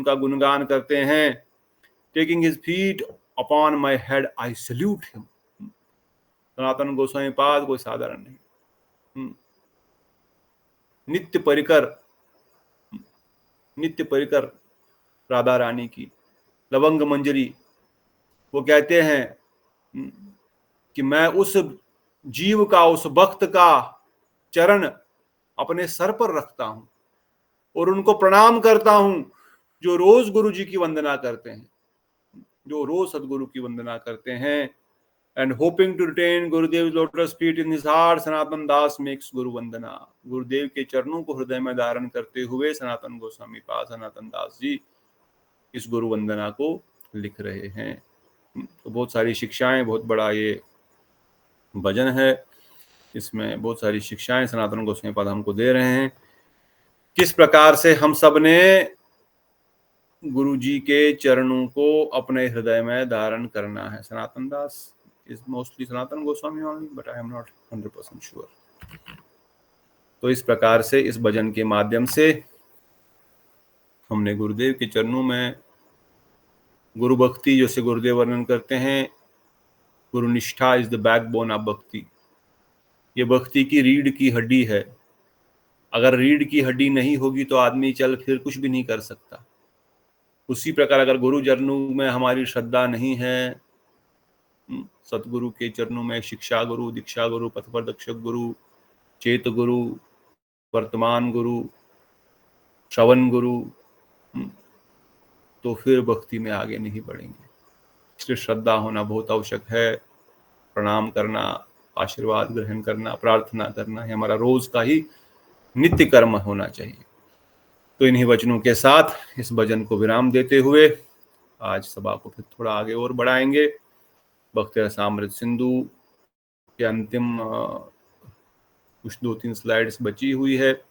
उनका गुणगान करते हैं। Taking his feet upon my head I salute him. Sanatan Goswami पाद कोई साधारण नहीं। नित्य परिकर राधा रानी की लवंग मंजरी, वो कहते हैं कि मैं उस जीव का, उस भक्त का चरण अपने सर पर रखता हूं और उनको प्रणाम करता हूं जो रोज गुरु जी की वंदना करते हैं, जो रोज सदगुरु की वंदना करते हैं। And hoping to retain Gurudev lotus feet in his heart, Sanatan Das makes गुरु वंदना। गुरुदेव के चरणों को हृदय में धारण करते हुए सनातन गोस्वामी पाद सनातन दास जी इस गुरु वंदना को लिख रहे हैं। तो बहुत सारी शिक्षाएं, बहुत बड़ा ये भजन है, इसमें बहुत सारी शिक्षाएं सनातन गोस्वामी पाद हमको दे रहे हैं, किस प्रकार से हम सब ने गुरु जी के चरणों को अपने हृदय में धारण करना है। Sanatan Das is mostly Sanatan Goswami only, but I am not 100% sure. तो इस प्रकार से इस भजन के माध्यम से हमने गुरुदेव के चरणों में गुरु भक्ति, जैसे गुरुदेव वर्णन करते हैं, गुरु निष्ठा इज द बैकबोन ऑफ भक्ति। ये भक्ति की रीढ़ की हड्डी है। अगर रीढ़ की हड्डी नहीं होगी तो आदमी चल फिर कुछ भी नहीं कर सकता। उसी प्रकार अगर गुरु चरणों में हमारी श्रद्धा नहीं है, सतगुरु के चरणों में शिक्षा गुरु, दीक्षा गुरु, पथप्रदर्शक गुरु, चेत गुरु, वर्तमान गुरु, श्रवण गुरु, तो फिर भक्ति में आगे नहीं बढ़ेंगे। इसलिए श्रद्धा होना बहुत आवश्यक है। प्रणाम करना, आशीर्वाद ग्रहण करना, प्रार्थना करना, ये हमारा रोज का ही नित्य कर्म होना चाहिए। तो इन्हीं वचनों के साथ इस भजन को विराम देते हुए आज सभा को फिर थोड़ा आगे और बढ़ाएंगे। भक्ति रसामृत सिंधु के अंतिम कुछ 2-3 स्लाइड्स बची हुई है,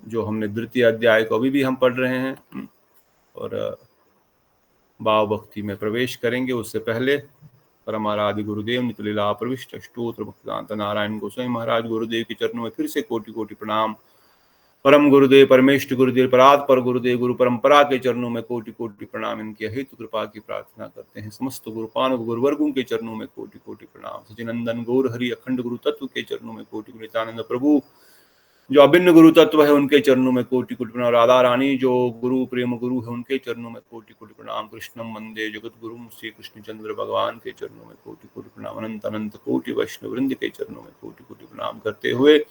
जो हमने द्वितीय अध्याय को अभी भी हम पढ़ रहे हैं, और भाव भक्ति में प्रवेश करेंगे। उससे पहले परमाराध्य गुरुदेव नितलीला प्रविष्ट अष्टोत्र भक्तांत नारायण गोस्वामी महाराज गुरुदेव के चरणों में फिर से कोटि कोटि प्रणाम। परम गुरुदेव, परमेष्ठ गुरुदेव, परात पर गुरुदेव, गुरु परंपरा के चरणों में कोटि कोटि प्रणाम। इनकी हेतु कृपा की प्रार्थना करते हैं। समस्त गुरुपान गुरुवर्गों के चरणों में कोटि कोटि प्रणाम। सचिनंदन गौर हरि अखंड गुरु तत्व के चरणों में कोटि कोटि, नित्यानंद प्रभु जो अभिन्न गुरु तत्व है उनके चरणों में कोटि कोटि प्रणाम। राधा रानी जो गुरु प्रेम गुरु है उनके चरणों में कोटि कोटि प्रणाम। कृष्णम वंदे जगत गुरु श्री कृष्ण चंद्र भगवान के चरणों में कोटि कोटि प्रणाम। अनंत अनंत कोटि वैष्णव वृंद के चरणों में कोटि कोटि प्रणाम करते हुए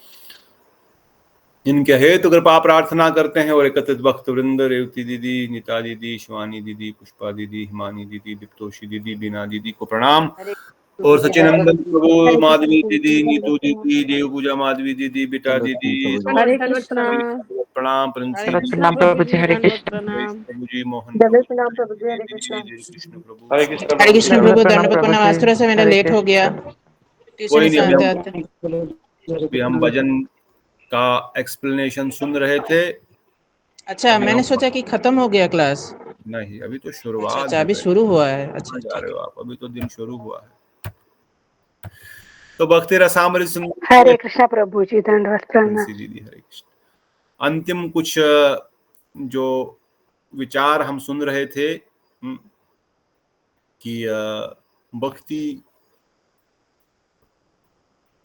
इनके हेतु कृपा प्रार्थना करते हैं। और एकत्रित भक्त वृंद, रेवती दीदी, नीता दीदी, शिवानी दीदी, पुष्पा दीदी, हिमानी दीदी, दीप्तोषी दीदी, बीना दीदी को प्रणाम। और सचिनंदन प्रभु, माधवी दीदी, नीतू दीदी, देव पूजा माधवी दीदी, बेटा दीदी, हरे कृष्णा प्रणाम। प्रणाम प्रभु जी, हरे कृष्ण। प्रभु जी, मोहन प्रणाम प्रभु जी, हरे कृष्णा। कृष्ण प्रभु, हरे कृष्ण प्रभु, दंडवत प्रणाम। आज थोड़ा सा मेरा लेट हो गया, कोई ट्यूशन से आते नहीं, अभी हम भजन का एक्सप्लेनेशन सुन रहे थे। अच्छा, मैंने सोचा कि खत्म हो गया क्लास। नहीं, अभी तो शुरुआत। अच्छा, अभी शुरू हुआ है। अच्छा, जा रहे हो आप, अभी तो दिन शुरू हुआ है। तो भक्ति रसामृत सिंधु, हरे कृष्णा प्रभु जी, दंडवत प्रणाम। दीदी, हरे कृष्ण। अंतिम कुछ जो विचार हम सुन रहे थे कि भक्ति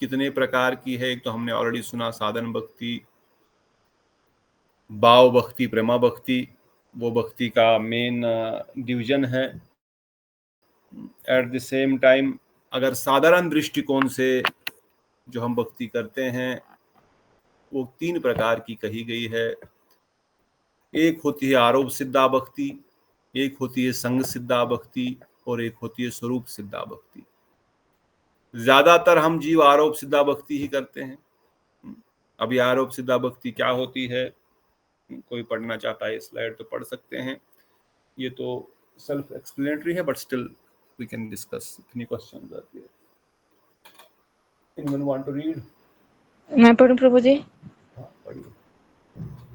कितने प्रकार की है। एक तो हमने ऑलरेडी सुना, साधन भक्ति, भाव भक्ति, प्रेमा भक्ति, वो भक्ति का मेन डिवीजन है। एट द सेम टाइम अगर साधारण दृष्टिकोण से जो हम भक्ति करते हैं वो 3 प्रकार की कही गई है। एक होती है आरोप सिद्धा भक्ति, एक होती है संग सिद्धा भक्ति, और एक होती है स्वरूप सिद्धा भक्ति। ज्यादातर हम जीव आरोप सिद्धा भक्ति ही करते हैं। अभी आरोप सिद्धा भक्ति क्या होती है, कोई पढ़ना चाहता है स्लाइड तो पढ़ सकते हैं। ये तो सेल्फ एक्सप्लेनेटरी है, but still we can discuss. Any questions are there? Anyone want to read? मैं पढ़ूं प्रभु जी? पढ़िए।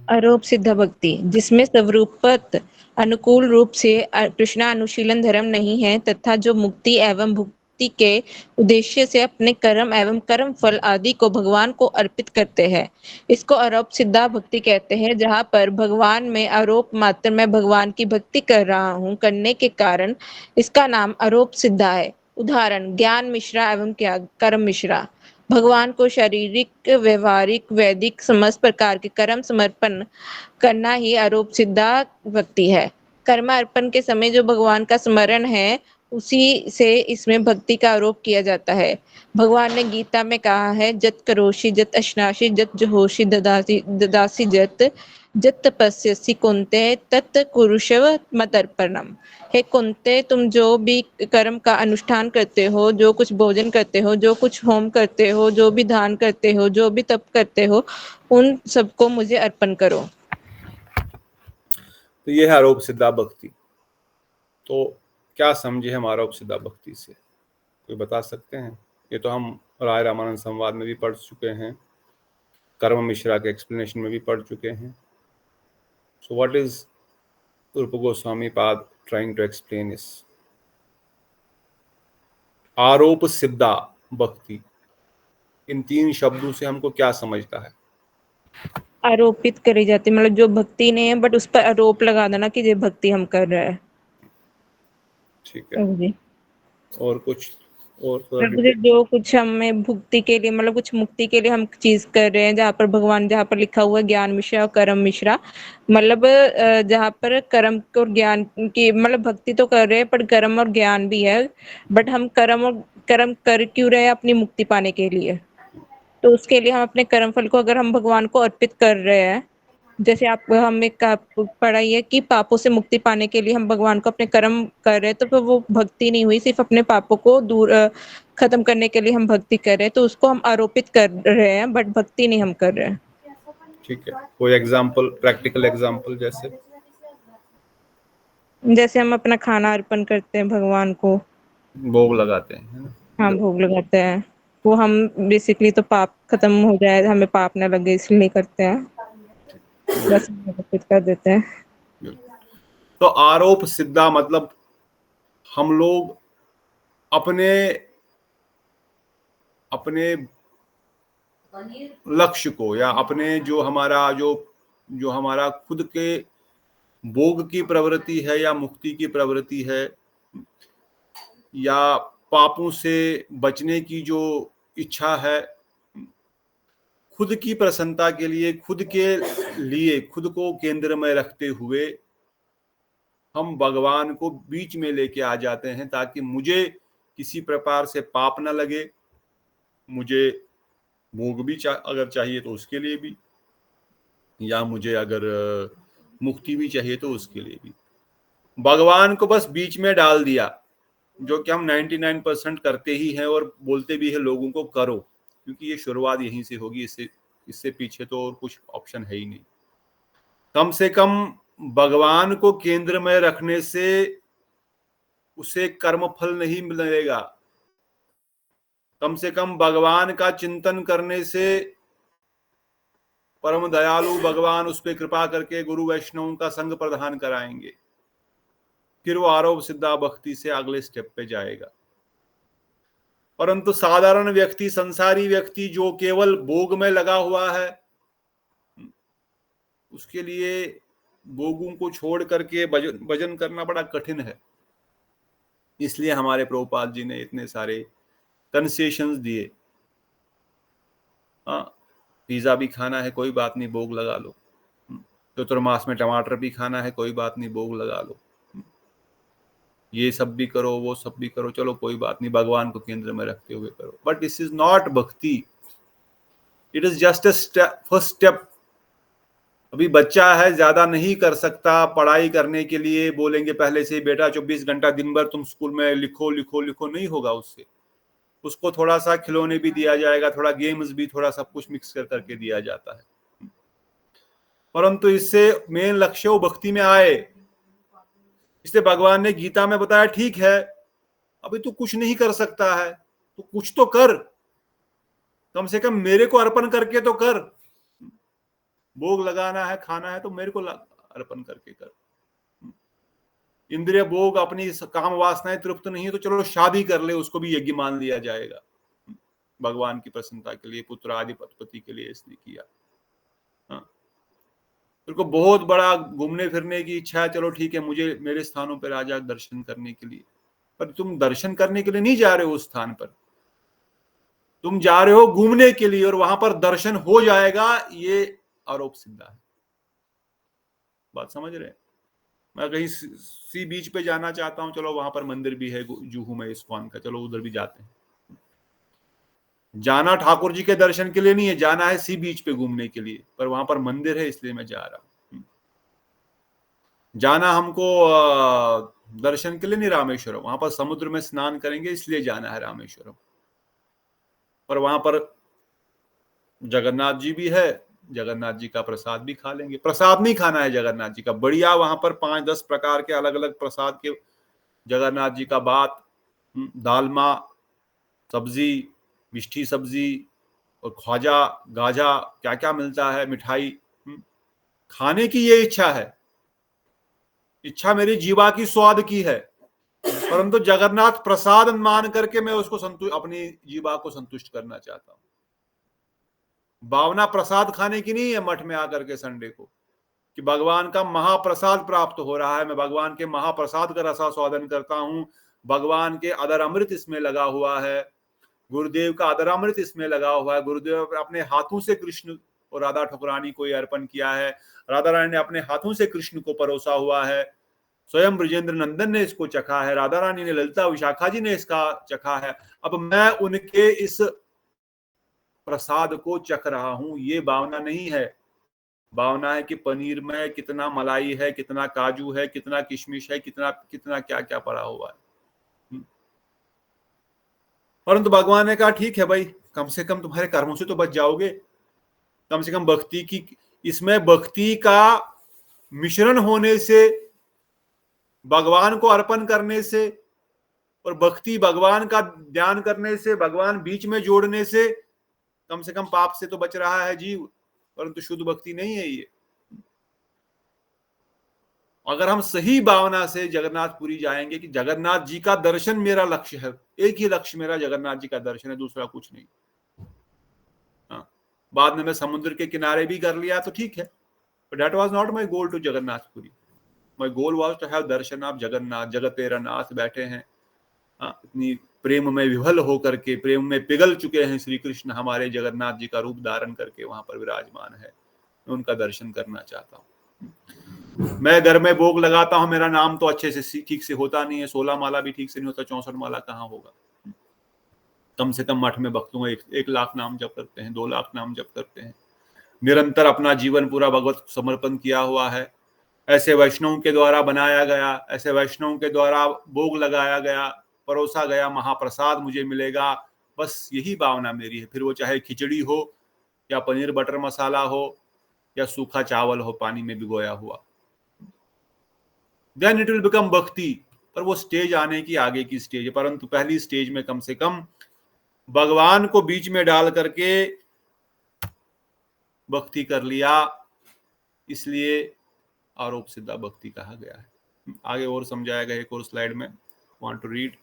आरोप सिद्ध भक्ति, जिसमें स्वरूपत अनुकूल रूप से कृष्णा अनुशीलन धर्म नहीं है, तथा जो मुक्ति एवं भुक्ति भक्ति के उद्देश्य से अपने कर्म एवं कर्म फल आदि को भगवान को अर्पित करते हैं। इसको आरोप सिद्धा भक्ति कहते हैं, जहाँ पर भगवान में आरोप मात्र मैं भगवान की भक्ति कर रहा हूँ करने के कारण इसका नाम आरोप सिद्धा है। उदाहरण ज्ञान मिश्रा एवं कर्म मिश्रा। भगवान को शारीरिक, व्यवहारिक, वैदिक समस्त प्रकार के कर्म समर्पण करना ही आरोप सिद्धा भक्ति है। कर्म अर्पण के समय जो भगवान का स्मरण है उसी से इसमें भक्ति का आरोप किया जाता है। भगवान ने गीता में कहा है, जत करोषि जत अश्नासि जत जुहोषि ददासि जत तपस्यसि कुंते तत् कुरुष्व मदर्पणम। हे कुंते, तुम जो भी कर्म का अनुष्ठान करते हो, जो कुछ भोजन करते हो, जो कुछ होम करते हो, जो भी दान करते हो, जो भी तप करते हो, उन सबको मुझे अर्पण करो। तो ये है आरोप सिद्धा भक्ति। तो क्या समझे हम आरोप सिद्धा भक्ति से, कोई बता सकते हैं? ये तो हम राय रामानंद संवाद में भी पढ़ चुके हैं, कर्म मिश्रा के एक्सप्लेनेशन में भी पढ़ चुके हैं। सो व्हाट इज रूप गोस्वामी पाद ट्राइंग टू एक्सप्लेन इस आरोप सिद्धा भक्ति? इन 3 शब्दों से हमको क्या समझता है? आरोपित करी जाती, मतलब जो भक्ति नहीं है बट उस पर आरोप लगा देना कि ये भक्ति हम कर रहे हैं। ठीक है, जी। और कुछ और थोड़ा प्रभु जी, जो कुछ हमें भुक्ति के लिए, मतलब कुछ मुक्ति के लिए हम चीज कर रहे हैं, जहाँ पर भगवान, जहाँ पर लिखा हुआ है ज्ञान मिश्रा और कर्म मिश्रा, मतलब जहाँ पर कर्म और ज्ञान की, मतलब भक्ति तो कर रहे हैं पर कर्म और ज्ञान भी है, बट हम कर्म कर क्यों रहे हैं? अपनी मुक्ति पाने के लिए। तो उसके लिए हम अपने कर्म फल को अगर हम भगवान को अर्पित कर रहे हैं, जैसे आप हमें पढ़ाई है कि पापों से मुक्ति पाने के लिए हम भगवान को अपने कर्म कर रहे हैं, तो फिर वो भक्ति नहीं हुई, सिर्फ अपने पापों को दूर खत्म करने के लिए हम भक्ति कर रहे हैं, तो उसको हम आरोपित कर रहे हैं बट भक्ति नहीं हम कर रहे हैं। ठीक है, कोई एग्जांपल, प्रैक्टिकल एग्जांपल? जैसे हम अपना खाना अर्पण करते हैं भगवान को, भोग लगाते हैं, है ना? हाँ भोग लगाते हैं, वो हम बेसिकली तो पाप खत्म हो जाए, हमें पाप ना लगे इसलिए करते हैं, बस अर्पित कर देते हैं। तो आरोप सिद्धा मतलब हम लोग अपने अपने लक्ष्य को, या अपने जो हमारा खुद के भोग की प्रवृत्ति है या मुक्ति की प्रवृत्ति है, या पापों से बचने की जो इच्छा है, खुद की प्रसन्नता के लिए, खुद को केंद्र में रखते हुए हम भगवान को बीच में लेके आ जाते हैं, ताकि मुझे किसी प्रकार से पाप न लगे, मुझे भोग भी अगर चाहिए तो उसके लिए भी, या मुझे अगर मुक्ति भी चाहिए तो उसके लिए भी। भगवान को बस बीच में डाल दिया, जो कि हम 99% करते ही हैं और बोलते भी है लोगों को करो, क्योंकि ये शुरुआत यहीं से होगी, इससे पीछे तो और कुछ ऑप्शन है ही नहीं। कम से कम भगवान को केंद्र में रखने से उसे कर्मफल नहीं मिलेगा, कम से कम भगवान का चिंतन करने से परम दयालु भगवान उस पर कृपा करके गुरु वैष्णवों का संग प्रदान कराएंगे, फिर वो आरोप सिद्धा भक्ति से अगले स्टेप पे जाएगा। परंतु साधारण व्यक्ति, संसारी व्यक्ति जो केवल भोग में लगा हुआ है, उसके लिए भोगों को छोड़ करके भजन करना बड़ा कठिन है। इसलिए हमारे प्रभुपाद जी ने इतने सारे कंसेशंस दिए। हाँ, पिज्जा भी खाना है, कोई बात नहीं, भोग लगा लो। चतुर्मास में टमाटर भी खाना है, कोई बात नहीं, भोग लगा लो। ये सब भी करो, वो सब भी करो, चलो कोई बात नहीं, भगवान को केंद्र में रखते हुए करो। बट दिस इज नॉट भक्ति, it is just a first step. अभी बच्चा है, ज्यादा नहीं कर सकता, पढ़ाई करने के लिए बोलेंगे पहले से बेटा 24 घंटा दिन भर तुम स्कूल में लिखो लिखो लिखो, नहीं होगा उससे। उसको थोड़ा सा खिलौने भी दिया जाएगा, थोड़ा गेम्स भी, थोड़ा सब कुछ मिक्स करके दिया जाता है, परंतु इससे मेन लक्ष्य वो भक्ति में आए। इसलिए भगवान ने गीता में बताया, ठीक है अभी तू कुछ नहीं कर सकता है, तो कुछ तो कर, कम से कम मेरे को अर्पण करके तो कर। भोग लगाना है, खाना है, तो मेरे को अर्पण करके कर। इंद्रिय भोग, अपनी काम वासनाएं तृप्त नहीं है तो चलो शादी कर ले, उसको भी यज्ञ मान लिया जाएगा। भगवान की प्रसन्नता के लिए, पुत्र आदि पति के लिए इसने किया। हाँ, तेरे को बहुत बड़ा घूमने फिरने की इच्छा है, चलो ठीक है, मुझे मेरे स्थानों पर आ जा दर्शन करने के लिए, पर तुम दर्शन करने के लिए नहीं जा रहे हो उस स्थान पर, तुम जा रहे हो घूमने के लिए, और वहां पर दर्शन हो जाएगा, ये आरोप सिद्धा है। बात समझ रहे हैं? मैं कहीं सी बीच पे जाना चाहता हूं, चलो वहां पर मंदिर भी है जुहू में इस्कॉन का, चलो उधर भी जाते हैं। जाना ठाकुर जी के दर्शन के लिए नहीं है, जाना है सी बीच पे घूमने के लिए, पर वहां पर मंदिर है इसलिए मैं जा रहा हूं। जाना हमको दर्शन के लिए नहीं रामेश्वरम, वहां पर समुद्र में स्नान करेंगे इसलिए जाना है रामेश्वरम, पर वहां पर जगन्नाथ जी भी है, जगन्नाथ जी का प्रसाद भी खा लेंगे। प्रसाद नहीं खाना है जगन्नाथ जी का, बढ़िया वहां पर 5-10 प्रकार के अलग अलग प्रसाद के, जगन्नाथ जी का बात, दालमा, सब्जी, मिष्ठी सब्जी और ख्वाजा गाजा, क्या क्या मिलता है, मिठाई, खाने की ये इच्छा है, इच्छा मेरी जीवा की स्वाद की है, परंतु जगन्नाथ प्रसाद मान करके मैं उसको अपनी जीवा को संतुष्ट करना चाहता हूं। भावना प्रसाद खाने की नहीं है मठ में आकर के संडे को, कि भगवान का महाप्रसाद प्राप्त हो रहा है, मैं भगवान के महाप्रसाद का रसास्वादन करता हूं, भगवान के अदर अमृत इसमें लगा हुआ है, गुरुदेव का अदर अमृत इसमें लगा हुआ है, गुरुदेव अपने हाथों से कृष्ण और राधा ठकुरानी को अर्पण किया है, राधा रानी ने अपने हाथों से कृष्ण को परोसा हुआ है, स्वयं ब्रजेंद्र नंदन ने इसको चखा है, राधा रानी ने, ललिता विशाखा जी ने इसका चखा है, अब मैं उनके इस प्रसाद को चख रहा हूं, ये भावना नहीं है। भावना है कि पनीर में कितना मलाई है, कितना काजू है, कितना किशमिश है, कितना कितना क्या क्या पड़ा हुआ है। परंतु भगवान ने कहा ठीक है भाई, कम से कम तुम्हारे कर्मों से तो बच जाओगे, कम से कम भक्ति की, इसमें भक्ति का मिश्रण होने से, भगवान को अर्पण करने से और भक्ति भगवान का ध्यान करने से, भगवान बीच में जोड़ने से कम से कम पाप से तो बच रहा है जीव, परंतु शुद्ध भक्ति नहीं है ये। अगर हम सही भावना से जगन्नाथपुरी जाएंगे कि जगन्नाथ जी का दर्शन मेरा लक्ष्य है, एक ही लक्ष्य मेरा जगन्नाथ जी का दर्शन है, दूसरा कुछ नहीं। हाँ, बाद में मैं समुद्र के किनारे भी कर लिया तो ठीक है, but that was not my goal to Jagannathpuri. My goal was to have darshan of Jagannath, जगत तेरा नाथ बैठे हैं, इतनी प्रेम में विभल होकर के, प्रेम में पिघल चुके हैं श्री कृष्ण, हमारे जगन्नाथ जी का रूप धारण करके वहां पर विराजमान है, मैं उनका दर्शन करना चाहता हूँ। मैं घर में भोग लगाता हूं, मेरा नाम तो अच्छे से ठीक से होता नहीं है, 16 माला भी ठीक से नहीं होता, 64 माला कहाँ होगा। कम से कम मठ में भक्तों 1 लाख नाम जप करते हैं, 2 लाख नाम जप करते हैं, निरंतर अपना जीवन पूरा भगवत समर्पण किया हुआ है, ऐसे वैष्णव के द्वारा बनाया गया, ऐसे वैष्णव के द्वारा भोग लगाया गया, परोसा गया महाप्रसाद मुझे मिलेगा, बस यही भावना मेरी है। फिर वो चाहे खिचड़ी हो या पनीर बटर मसाला हो या सूखा चावल हो पानी में भिगोया हुआ, देन इट विल बिकम भक्ति। पर वो स्टेज आने की आगे की स्टेज है, परंतु पहली स्टेज में कम से कम भगवान को बीच में डाल करके भक्ति कर लिया, इसलिए आरोप सिद्धा भक्ति कहा गया है। आगे और समझाया गया एक और स्लाइड में, वांट टू रीड।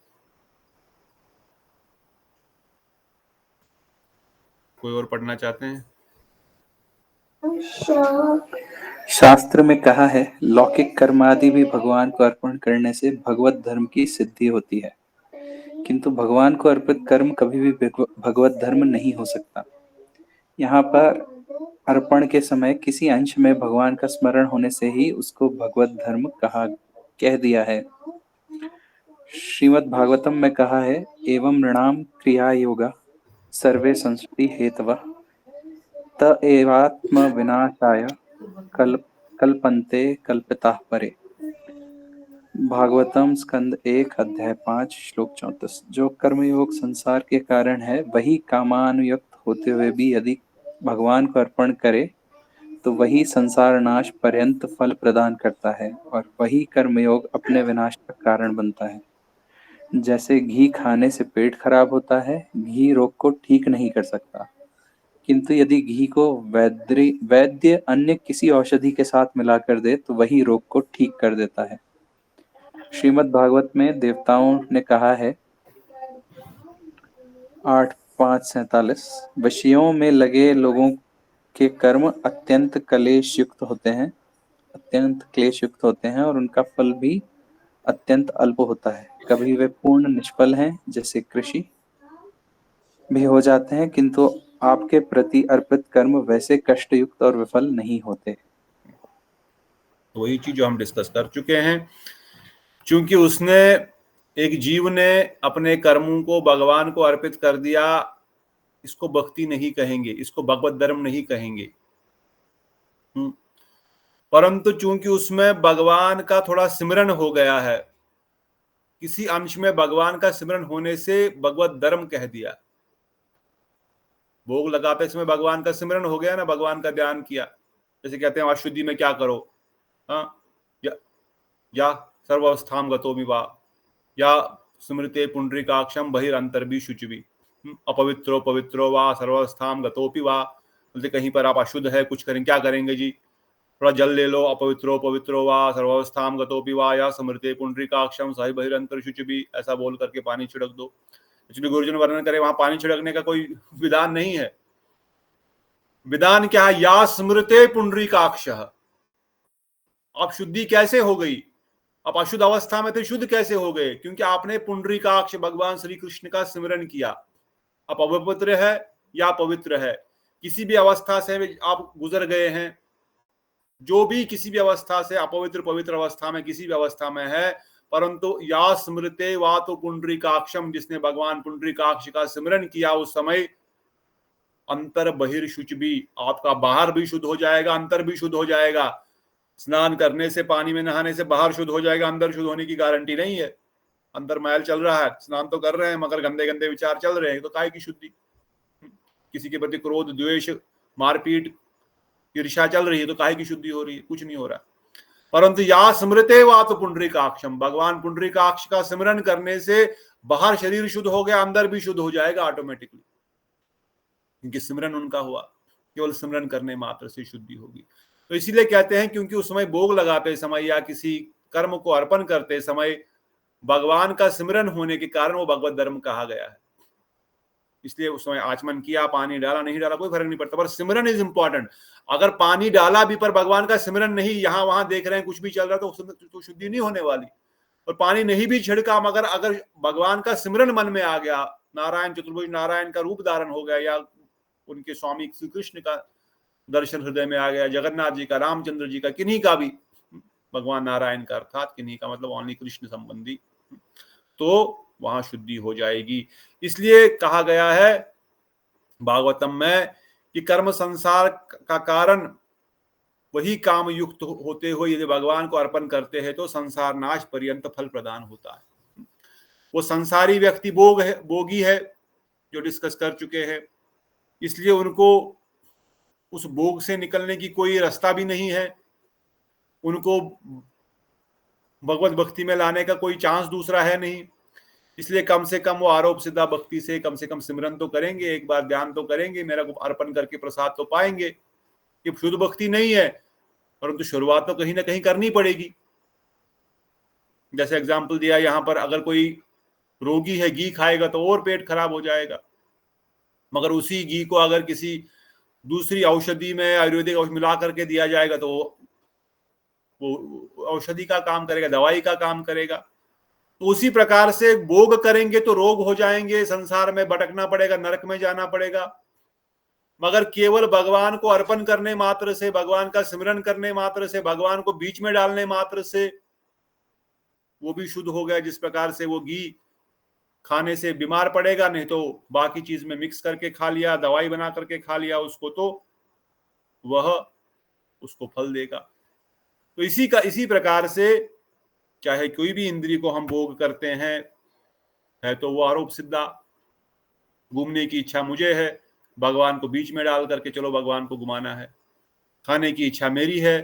कोई और पढ़ना चाहते हैं? शास्त्र में कहा है, लौकिक कर्म आदि भी भगवान को अर्पण करने से भगवत धर्म की सिद्धि होती है, किंतु भगवान को अर्पित कर्म कभी भी भगवत धर्म नहीं हो सकता। यहाँ पर अर्पण के समय किसी अंश में भगवान का स्मरण होने से ही उसको भगवत धर्म कह दिया है। श्रीमद् भागवतम में कहा है, एवं नृणाम क्रिया योगा सर्वे संस्कृति हेतवः त एवात्म विनाशाय कल्पन्ते कल्पिताः परे। भागवतम स्कंद 1 अध्याय 5 श्लोक 34। जो कर्मयोग संसार के कारण है, वही कामानुयुक्त होते हुए भी यदि भगवान को अर्पण करे तो वही संसार नाश पर्यंत फल प्रदान करता है और वही कर्मयोग अपने विनाश का कारण बनता है। जैसे घी खाने से पेट खराब होता है, घी रोग को ठीक नहीं कर सकता, किंतु यदि घी को वैद्य अन्य किसी औषधि के साथ मिलाकर दे तो वही रोग को ठीक कर देता है। श्रीमद् भागवत में देवताओं ने कहा है 8:5-47 विषयों में लगे लोगों के कर्म अत्यंत क्लेश युक्त होते हैं और उनका फल भी अत्यंत अल्प होता है। कभी वे पूर्ण निष्फल हैं जैसे कृषि भी हो जाते हैं, किंतु आपके प्रति अर्पित कर्म वैसे कष्टयुक्त और विफल नहीं होते। तो वही चीज जो हम डिस्कस कर चुके हैं, क्योंकि उसने एक जीव ने अपने कर्मों को भगवान को अर्पित कर दिया, इसको भक्ति नहीं कहेंगे, इसको भगवत धर्म नहीं कहेंगे। परंतु चूंकि उसमें भगवान का थोड़ा सिमरन हो गया है, किसी अंश में भगवान का सिमरन होने से भगवत धर्म कह दिया। भोग लगाते समय भगवान का सिमरन हो गया ना, भगवान का ध्यान किया। जैसे कहते हैं अशुद्धि में क्या करो, या सर्वावस्थाम गतोऽपि वा या स्मृते पुंडरीकाक्षम बहिरंतर्भी शुचिभी अपवित्रो पवित्रो वा सर्वावस्थाम गतोऽपि वा। बोलते कहीं पर आप अशुद्ध है, कुछ करें, क्या करेंगे जी, थोड़ा जल ले लो, अपवित्रो पवित्रो वा सर्वावस्थाम गतोऽपि वा या स्मृते पुंडरीकाक्षम सहि बहिरंतर शुचिभी, ऐसा बोल करके पानी छिड़क दो। एक्चुअली गुरुजन वर्णन करे वहां पानी छिड़कने का कोई विधान नहीं है। विधान क्या है, या स्मृते पुंडरीकाक्ष। आप शुद्धि कैसे हो गई, आप अशुद्ध अवस्था में थे, शुद्ध कैसे हो गए, क्योंकि आपने पुंडरीकाक्ष भगवान श्री कृष्ण का स्मरण किया। आप अपवित्र है या पवित्र है, किसी भी अवस्था से आप गुजर गए हैं, जो भी किसी भी अवस्था से अपवित्र पवित्र अवस्था में किसी भी अवस्था में है, परंतु या स्मृते वा तो पुंडरीकाक्षम, जिसने भगवान पुंडरीकाक्ष का स्मरण किया उस समय अंतर बहिर्शुच भी, आपका बाहर भी शुद्ध हो जाएगा, अंतर भी शुद्ध हो जाएगा। स्नान करने से, पानी में नहाने से बाहर शुद्ध हो जाएगा, अंदर शुद्ध होने की गारंटी नहीं है। अंदर मैल चल रहा है, स्नान तो कर रहे हैं मगर गंदे गंदे विचार चल रहे हैं, तो काहे की शुद्धि। किसी के प्रति क्रोध द्वेष मारपीट ईर्ष्या चल रही है, तो काहे की शुद्धि हो रही है, कुछ नहीं हो रहा। परंतु या स्मृते वा तो पुंडरीकाक्षम, भगवान पुंडरीकाक्ष का स्मरण करने से बाहर शरीर शुद्ध हो गया, अंदर भी शुद्ध हो जाएगा ऑटोमेटिकली, क्योंकि स्मरण उनका हुआ। केवल स्मरण करने मात्र से शुद्धि होगी। तो इसीलिए कहते हैं, क्योंकि उस समय भोग लगाते समय या किसी कर्म को अर्पण करते समय भगवान का स्मरण होने के कारण वो भगवत धर्म कहा गया है। इसलिए उस समय आचमन किया, पानी डाला नहीं डाला कोई फर्क नहीं पड़ता, पर सिमरन इज इंपॉर्टेंट। अगर पानी डाला भी पर भगवान का सिमरन नहीं, यहां वहां देख रहे हैं कुछ भी चल रहा है, तो शुद्धि नहीं होने वाली। और पानी नहीं भी छिड़का मगर अगर भगवान का सिमरन मन में आ गया, नारायण चतुर्भुज नारायण का रूप धारण हो गया, या उनके स्वामी श्री कृष्ण का दर्शन हृदय में आ गया, जगन्नाथ जी का, रामचंद्र जी का, किन्हीं का भी, भगवान नारायण का अर्थात किन्हीं का मतलब ओनली कृष्ण संबंधी, तो वहां शुद्धि हो जाएगी। इसलिए कहा गया है भागवतम में कि कर्म संसार का कारण वही काम युक्त होते हुए यदि भगवान को अर्पण करते हैं तो संसार नाश पर्यंत फल प्रदान होता है। वो संसारी व्यक्ति भोगी है, जो डिस्कस कर चुके हैं, इसलिए उनको उस भोग से निकलने की कोई रास्ता भी नहीं है, उनको भगवत भक्ति में लाने का कोई चांस दूसरा है नहीं। इसलिए कम से कम वो आरोप सिद्धा भक्ति से कम सिमरन तो करेंगे, एक बार ध्यान तो करेंगे, मेरा को अर्पण करके प्रसाद तो पाएंगे। ये शुद्ध भक्ति नहीं है, परंतु शुरुआत तो कहीं ना कहीं करनी पड़ेगी। जैसे एग्जाम्पल दिया यहाँ पर, अगर कोई रोगी है घी खाएगा तो और पेट खराब हो जाएगा, मगर उसी घी को अगर किसी दूसरी औषधि में आयुर्वेदिक औषधि मिला करके दिया जाएगा तो वो औषधि का काम करेगा, दवाई का काम करेगा। तो उसी प्रकार से भोग करेंगे तो रोग हो जाएंगे, संसार में भटकना पड़ेगा, नरक में जाना पड़ेगा। मगर केवल भगवान को अर्पण करने मात्र से, भगवान का सिमरन करने मात्र से, भगवान को बीच में डालने मात्र से वो भी शुद्ध हो गया। जिस प्रकार से वो घी खाने से बीमार पड़ेगा, नहीं तो बाकी चीज में मिक्स करके खा लिया, दवाई बना करके खा लिया उसको, तो वह उसको फल देगा। तो इसी प्रकार से चाहे कोई भी इंद्रिय को हम भोग करते हैं, है तो वो आरोप सिद्धा। घूमने की इच्छा मुझे है, भगवान को बीच में डाल करके चलो भगवान को घुमाना है। खाने की इच्छा मेरी है,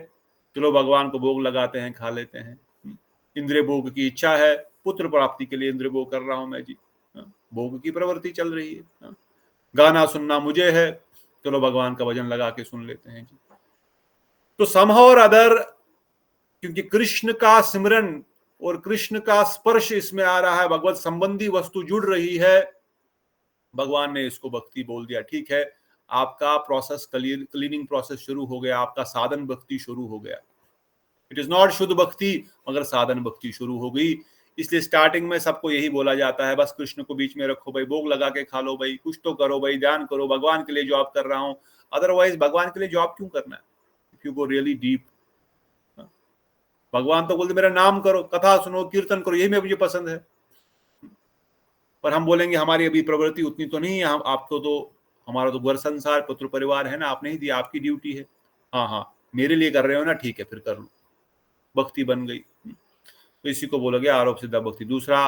चलो भगवान को भोग लगाते हैं, खा लेते हैं। इंद्रिय भोग की इच्छा है, पुत्र प्राप्ति के लिए इंद्रिय भोग कर रहा हूं मैं जी, भोग की प्रवृत्ति चल रही है। गाना सुनना मुझे है, चलो भगवान का भजन लगा के सुन लेते हैं जी। तो समहाउ और अदर, क्योंकि कृष्ण का सिमरन और कृष्ण का स्पर्श इसमें आ रहा है, भगवत संबंधी वस्तु जुड़ रही है, भगवान ने इसको भक्ति बोल दिया। ठीक है, आपका प्रोसेस, क्लीनिंग प्रोसेस शुरू हो गया, आपका साधन भक्ति शुरू हो गया। इट इज नॉट शुद्ध भक्ति, मगर साधन भक्ति शुरू हो गई। इसलिए स्टार्टिंग में सबको यही बोला जाता है, बस कृष्ण को बीच में रखो भाई, भोग लगा के खा लो भाई, कुछ तो करो भाई, ध्यान करो, भगवान के लिए जॉब कर रहा हूं। अदरवाइज भगवान के लिए जॉब क्यों करना है? If you go really deep, भगवान तो बोलते मेरा नाम करो, कथा सुनो, कीर्तन करो, यही मुझे पसंद है। पर हम बोलेंगे हमारी अभी प्रवृत्ति उतनी तो नहीं है, हम आपको तो, हमारा तो घर संसार पुत्र परिवार है ना, आपने ही दिया, आपकी ड्यूटी है। हाँ हाँ, मेरे लिए कर रहे हो ना, ठीक है फिर कर लो, भक्ति बन गई। तो इसी को बोला गया आरोप सिद्धा भक्ति। दूसरा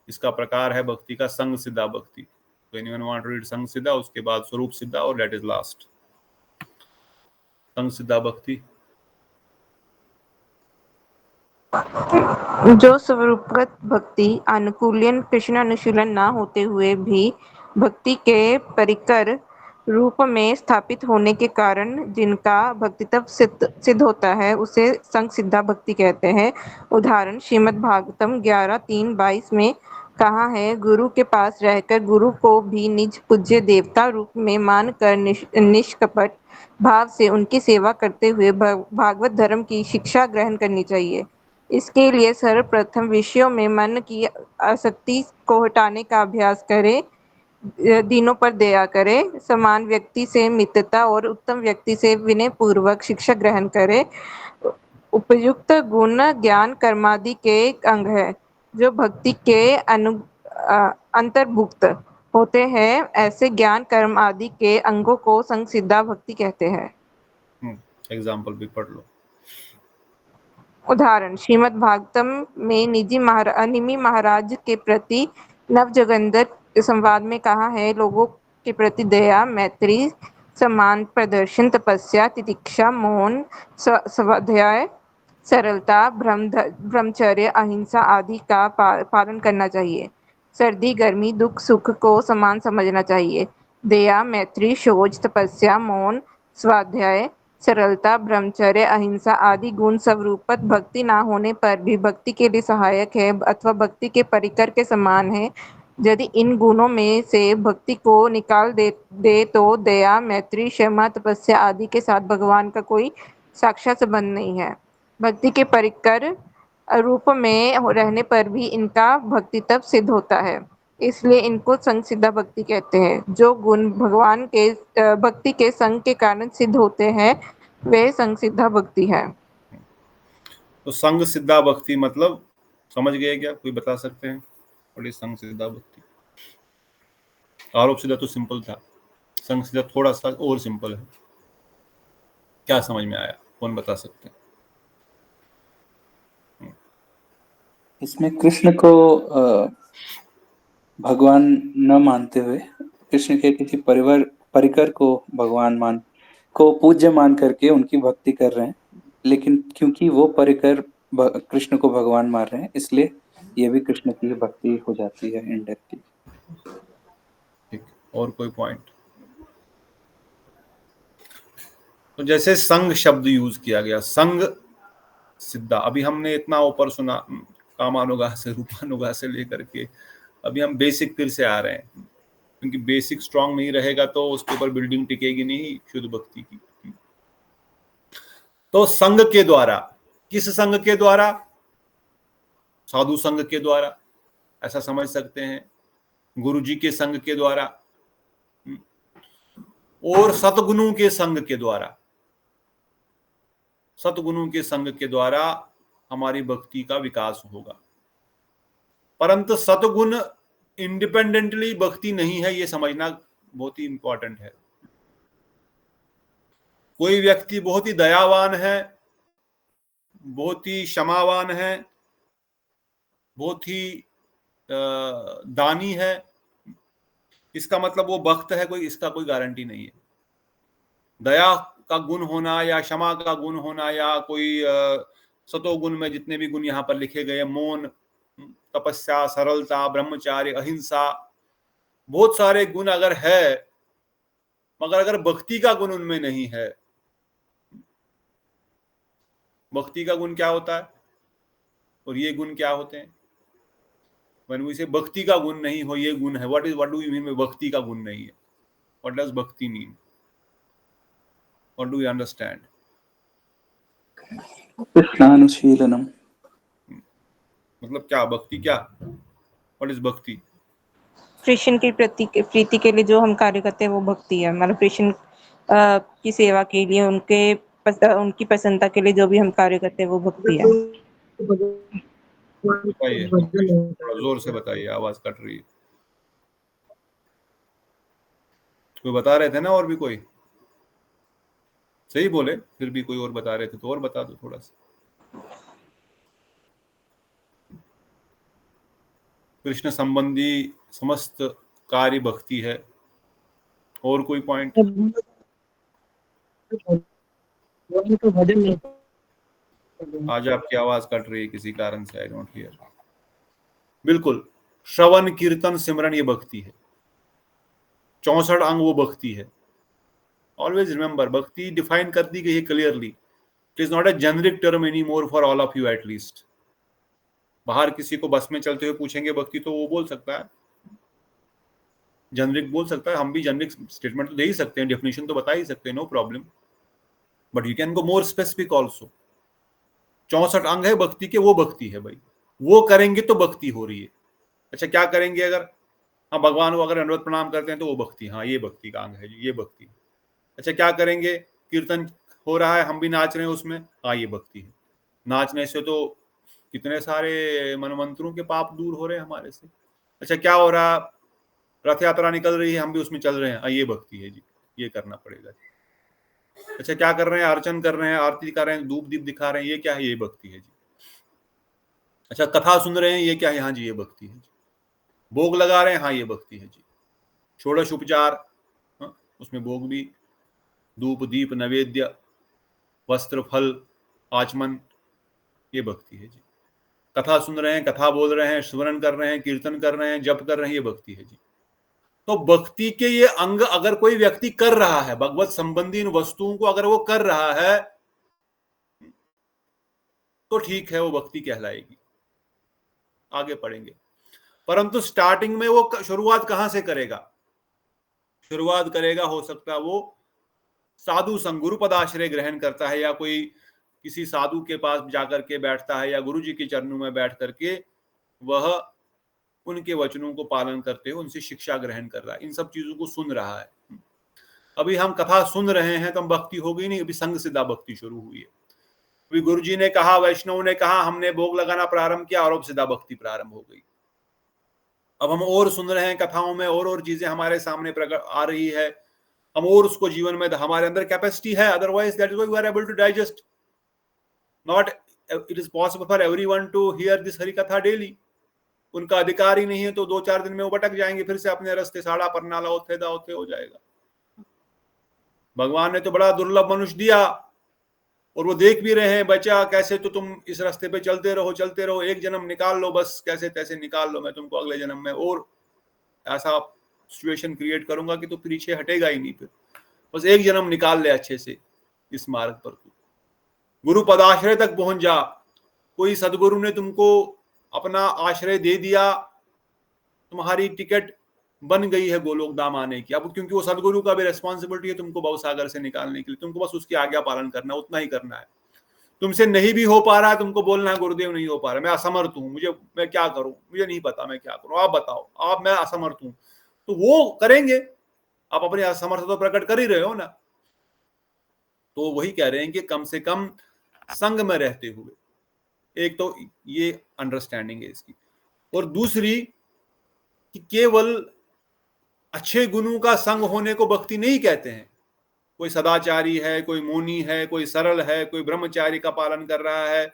इसका प्रकार है भक्ति का संग सिद्धा भक्ति। तो एनीवन वांट टू रीड संग सिद्धा, उसके बाद स्वरूप सिद्धा, और दैट इज लास्ट संग सिद्धा भक्ति। जो स्वरूपगत भक्ति अनुकूलन कृष्ण अनुशीलन न होते हुए भी भक्ति के परिकर रूप में स्थापित होने के कारण जिनका भक्तित्व सिद्ध होता है, उसे संग सिद्धा भक्ति कहते हैं। उदाहरण श्रीमद् भागवतम 11:3-22 में कहा है, गुरु के पास रहकर गुरु को भी निज पूज्य देवता रूप में मानकर निष्कपट भाव से उनकी सेवा करते हुए भागवत धर्म की शिक्षा ग्रहण करनी चाहिए। इसके लिए सर्वप्रथम विषयों में मन की आसक्ति को हटाने का अभ्यास करें, दिनों पर दया करें, समान व्यक्ति से मित्रता और उत्तम व्यक्ति से विनय पूर्वक शिक्षा ग्रहण करें। उपयुक्त गुण ज्ञान कर्मादि के अंग है जो भक्ति के अंतर्भुक्त होते हैं। ऐसे ज्ञान कर्म आदि के अंगों को संग सिद्धा भक्ति कहते हैं। एग्जाम्पल भी पढ़ लो। उदाहरण श्रीमद् भागवतम में निमि महाराज के प्रति नवजोगंदर संवाद में कहा है, लोगों के प्रति दया, मैत्री, समान प्रदर्शन, तपस्या, तितिक्षा, मौन, स्वाध्याय, सरलता, ब्रह्मचर्य, अहिंसा आदि का पालन करना चाहिए। सर्दी, गर्मी, दुख, सुख को समान समझना चाहिए। दया, मैत्री, शौच, तपस्या, मौन, स्वाध्याय, सरलता, ब्रह्मचर्य, अहिंसा आदि गुण स्वरूपत भक्ति न होने पर भी भक्ति के लिए सहायक है अथवा भक्ति के परिकर के समान है। यदि इन गुणों में से भक्ति को निकाल दे तो दया, मैत्री, क्षमा, तपस्या आदि के साथ भगवान का कोई साक्षात संबंध नहीं है। भक्ति के परिकर रूप में रहने पर भी इनका भक्तित्व सिद्ध होता है, इसलिए इनको संग सिद्धा भक्ति कहते हैं। जो गुण भगवान के भक्ति के संग के कारण सिद्ध होते हैं, वे संग सिद्धा भक्ति है। तो संग सिद्धा भक्ति मतलब समझ गए क्या? कोई बता सकते हैं बड़ी संग सिद्धा भक्ति? आरोप सिद्धा तो सिंपल था, संग सिद्धा थोड़ा सा और सिंपल है। क्या समझ में आया? कौन बता सकते हैं? इसमें कृष्ण को भगवान न मानते हुए कृष्ण के किसी परिकर को भगवान को पूज्य मान करके उनकी भक्ति कर रहे हैं, लेकिन क्योंकि वो परिकर कृष्ण को भगवान मान रहे हैं, इसलिए ये भी कृष्ण की भक्ति हो जाती है इनडायरेक्टली। ठीक, और कोई पॉइंट? तो जैसे संग शब्द यूज किया गया, संग सिद्धा, अभी हमने इतना ऊपर सुना, कामानुगा से रूपानुगा से लेकर के अभी हम बेसिक फिर से आ रहे हैं, क्योंकि बेसिक स्ट्रांग नहीं रहेगा तो उसके ऊपर बिल्डिंग टिकेगी नहीं शुद्ध भक्ति की। तो संग के द्वारा, किस संग के द्वारा? साधु संग के द्वारा, ऐसा समझ सकते हैं, गुरु जी के संग के द्वारा, और सतगुणों के संग के द्वारा। सतगुणों के संग के द्वारा हमारी भक्ति का विकास होगा। परंतु सतगुण इंडिपेंडेंटली भक्ति नहीं है, ये समझना बहुत ही इंपॉर्टेंट है। कोई व्यक्ति बहुत ही दयावान है, बहुत ही क्षमावान है, बहुत ही दानी है, इसका मतलब वो भक्त है कोई, इसका कोई गारंटी नहीं है। दया का गुण होना या क्षमा का गुण होना या कोई सतोगुण में जितने भी गुण यहाँ पर लिखे गए, मौन, तपस्या, सरलता, ब्रह्मचार्य, अहिंसा, बहुत सारे गुण अगर है, मगर अगर भक्ति का गुण उनमें नहीं है, भक्ति का गुण क्या होता है? और ये गुण क्या होते हैं? when we say भक्ति का गुण नहीं हो, ये गुण है. what do you mean by भक्ति का गुण नहीं है? What does bhakti mean? What do you understand? कृष्णानुशीलनम. मतलब क्या भक्ति? क्या? What is भक्ति? कृष्ण की प्रीति के लिए जो हम कार्य करते हैं वो भक्ति है. मतलब कृष्ण की सेवा के लिए, उनकी प्रसन्नता के लिए जो भी हम कार्य करते हैं वो भक्ति है. बताइए, थोड़ा जोर से बताइए, आवाज कट रही है. कोई बता रहे थे ना? और भी कोई सही बोले, फिर भी कोई और बता रहे थे तो और बता दो थोड़ा सा. कृष्ण संबंधी समस्त कार्य भक्ति है. और कोई पॉइंट? आज आपकी आवाज कट रही है किसी कारण से, आई डोंट हियर. बिल्कुल, श्रवण कीर्तन सिमरन ये भक्ति है. 64 अंग वो भक्ति है. ऑलवेज रिमेंबर, भक्ति डिफाइन कर दी गई है clearly. It is not a generic term any more for all of you at least. बाहर किसी को बस में चलते हुए पूछेंगे भक्ति तो वो बोल सकता है, जेनरिक बोल सकता है. हम भी जेनरिक स्टेटमेंट तो दे ही सकते हैं, डेफिनेशन तो बता ही सकते हैं, no problem. But you can go more specific also. 64 अंग है भक्ति के, वो भक्ति है भाई. वो करेंगे तो भक्ति हो रही है. अच्छा, क्या करेंगे? अगर हाँ भगवान को अगर दंडवत प्रणाम करते हैं तो वो भक्ति, हाँ ये भक्ति का अंग है, ये भक्ति. अच्छा, क्या करेंगे? कीर्तन हो रहा है, हम भी नाच रहे हैं उसमें, हाँ ये भक्ति है. नाचने से तो कितने सारे मनमंत्रों के पाप दूर हो रहे हैं हमारे से. अच्छा, क्या हो रहा? रथ यात्रा निकल रही है, हम भी उसमें चल रहे हैं, हाँ ये भक्ति है जी, ये करना पड़ेगा. अच्छा, क्या कर रहे हैं? अर्चन कर रहे हैं, आरती कर रहे हैं, धूप दीप दिखा रहे हैं, ये क्या है? ये भक्ति है जी. अच्छा, कथा सुन रहे हैं, ये क्या है? हाँ जी ये भक्ति है जी. भोग लगा रहे हैं, हाँ ये भक्ति है जी. षोडश उपचार, हाँ, उसमें भोग भी, धूप दीप नैवेद्य, वस्त्र फल आचमन, ये भक्ति है जी. कथा सुन रहे हैं, कथा बोल रहे हैं, स्मरण कर रहे हैं, कीर्तन कर रहे हैं, जप कर रहे हैं, ये भक्ति है जी. तो भक्ति के ये अंग अगर कोई व्यक्ति कर रहा है, भगवत संबंधी इन वस्तुओं को अगर वो कर रहा है तो ठीक है, वो भक्ति कहलाएगी. आगे पढ़ेंगे. परंतु स्टार्टिंग में वो शुरुआत कहां से करेगा? शुरुआत करेगा, हो सकता है वो साधु संग, गुरु पदाश्रय ग्रहण करता है, या कोई किसी साधु के पास जाकर के बैठता है, या गुरु जी के चरणों में बैठ करके वह उनके वचनों को पालन करते हुए उनसे शिक्षा ग्रहण कर रहा है, इन सब चीजों को सुन रहा है. अभी हम कथा सुन रहे हैं तो हम भक्ति हो गई नहीं, अभी संग सिद्धा भक्ति शुरू हुई है. अभी गुरु जी ने कहा, वैष्णव ने कहा, हमने भोग लगाना प्रारंभ किया, आरोप सिद्धा भक्ति प्रारंभ हो गई. अब हम और सुन रहे हैं कथाओं में, और चीजें हमारे सामने प्रकट आ रही है, हम और उसको जीवन में, हमारे अंदर कैपेसिटी है. Otherwise that is why we are able to digest. Not it is possible for everyone to hear this Hari katha daily. उनका अधिकार ही नहीं है, तो 2-4 दिन में वो भटक जाएंगे फिर से अपने रास्ते. साड़ा परनाला होते दावते हो जाएगा. भगवान ने तो बड़ा दुर्लभ मनुष्य दिया, और वो देख भी रहे हैं, बच्चा कैसे तो तुम इस रास्ते पे चलते रहो, एक जन्म निकाल लो, बस कैसे तैसे निकाल लो, मैं तुमको अगले जन्म में और ऐसा सिचुएशन क्रिएट करूंगा कि तो पीछे हटेगा ही नहीं. फिर बस एक जन्म निकाल ले अच्छे से इस मार्ग पर. तू गुरु पदाश्रय तक पहुंच जा. कोई सदगुरु ने तुमको अपना आश्रय दे दिया, तुम्हारी टिकट बन गई है गोलोक धाम आने की. अब क्योंकि वो सदगुरु का भी रेस्पॉन्सिबिलिटी है तुमको भवसागर से निकालने के लिए, तुमको बस उसकी आज्ञा पालन करना, उतना ही करना है. तुमसे नहीं भी हो पा रहा है, तुमको बोलना है गुरुदेव नहीं हो पा रहा, मैं असमर्थ हूं, मैं क्या करूं, मुझे नहीं पता मैं क्या करूं, आप बताओ, मैं असमर्थ हूं. तो वो करेंगे. आप अपनी असमर्थ तो प्रकट कर ही रहे हो ना. तो वही कह रहे हैं कि कम से कम संग में रहते हुए, एक तो ये अंडरस्टैंडिंग है इसकी, और दूसरी कि केवल अच्छे गुणों का संग होने को भक्ति नहीं कहते हैं. कोई सदाचारी है, कोई मौनी है, कोई सरल है, कोई ब्रह्मचारी का पालन कर रहा है,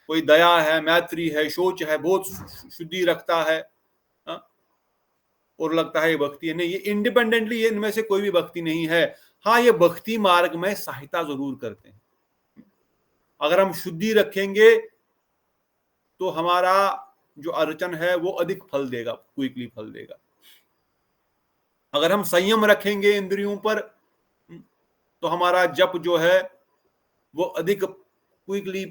कोई दया है, मैत्री है, शौच है, बहुत शुद्धि रखता है, और लगता है ये भक्ति है. नहीं, ये इंडिपेंडेंटली ये इनमें से कोई भी भक्ति नहीं है. हाँ, ये भक्ति मार्ग में सहायता जरूर करते हैं. अगर हम शुद्धि रखेंगे तो हमारा जो अर्चन है वो अधिक फल देगा, क्विकली फल देगा. अगर हम संयम रखेंगे इंद्रियों पर तो हमारा जप जो है वो अधिक क्विकली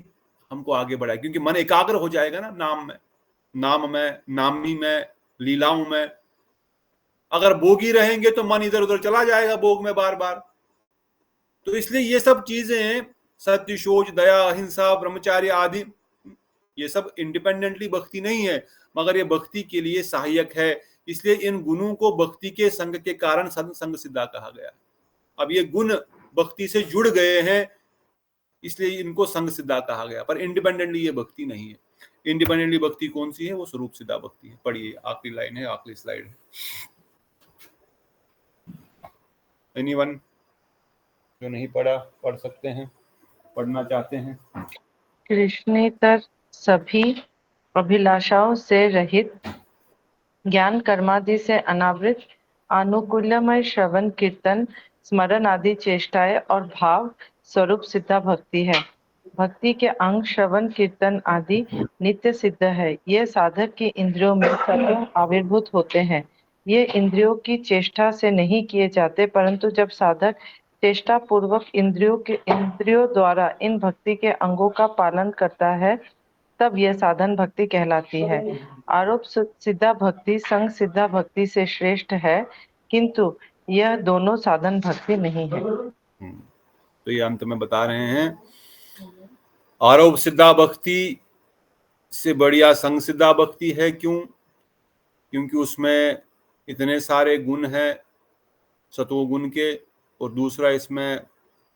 हमको आगे बढ़ाए, क्योंकि मन एकाग्र हो जाएगा ना नाम में, नामी में, लीलाओं में। अगर भोगी रहेंगे तो मन इधर उधर चला जाएगा भोग में बार बार। तो इसलिए ये सब चीजें, सत्य, शौच, दया, अहिंसा, ब्रह्मचार्य आदि, ये सब इंडिपेंडेंटली भक्ति नहीं है, मगर ये भक्ति के लिए सहायक है। इसलिए इन गुणों को भक्ति के संग के कारण संग सिद्धा कहा गया। अब ये गुण भक्ति से जुड़ गए हैं, इसलिए इनको संग सिद्धा कहा गया, पर इंडिपेंडेंटली ये भक्ति नहीं है। इंडिपेंडेंटली भक्ति कौन सी है? वो स्वरूप सिद्धा भक्ति है। पढ़िए, आखिरी लाइन है, आखिरी स्लाइड है। एनीवन जो नहीं पढ़ा पढ़ सकते हैं, पढ़ना चाहते हैं। कृष्णेतर सभी अभिलाषाओं से रहित, ज्ञान कर्मादि से अनावृत, अनुकूल्यमय श्रवण कीर्तन स्मरण आदि चेष्टाएं और भाव स्वरूप सिद्धा भक्ति है। भक्ति के अंग श्रवण कीर्तन आदि नित्य सिद्ध है। ये साधक की इंद्रियों में स्वतः आविर्भूत होते हैं। ये इंद्रियों की चेष्टा से नहीं किए जाते, परंतु जब साधक चेष्टा पूर्वक इंद्रियों द्वारा इन भक्ति के अंगों का पालन करता है, तब यह साधन भक्ति कहलाती है। आरोप सिद्धा भक्ति संग सिद्धा भक्ति से श्रेष्ठ है, किंतु यह दोनों साधन भक्ति नहीं है। तो ये अंत में बता रहे हैं, आरोप सिद्धा भक्ति से बढ़िया संग सिद्धा भक्ति है। क्यों? क्योंकि उसमें इतने सारे गुण हैं सतोगुण के, और दूसरा इसमें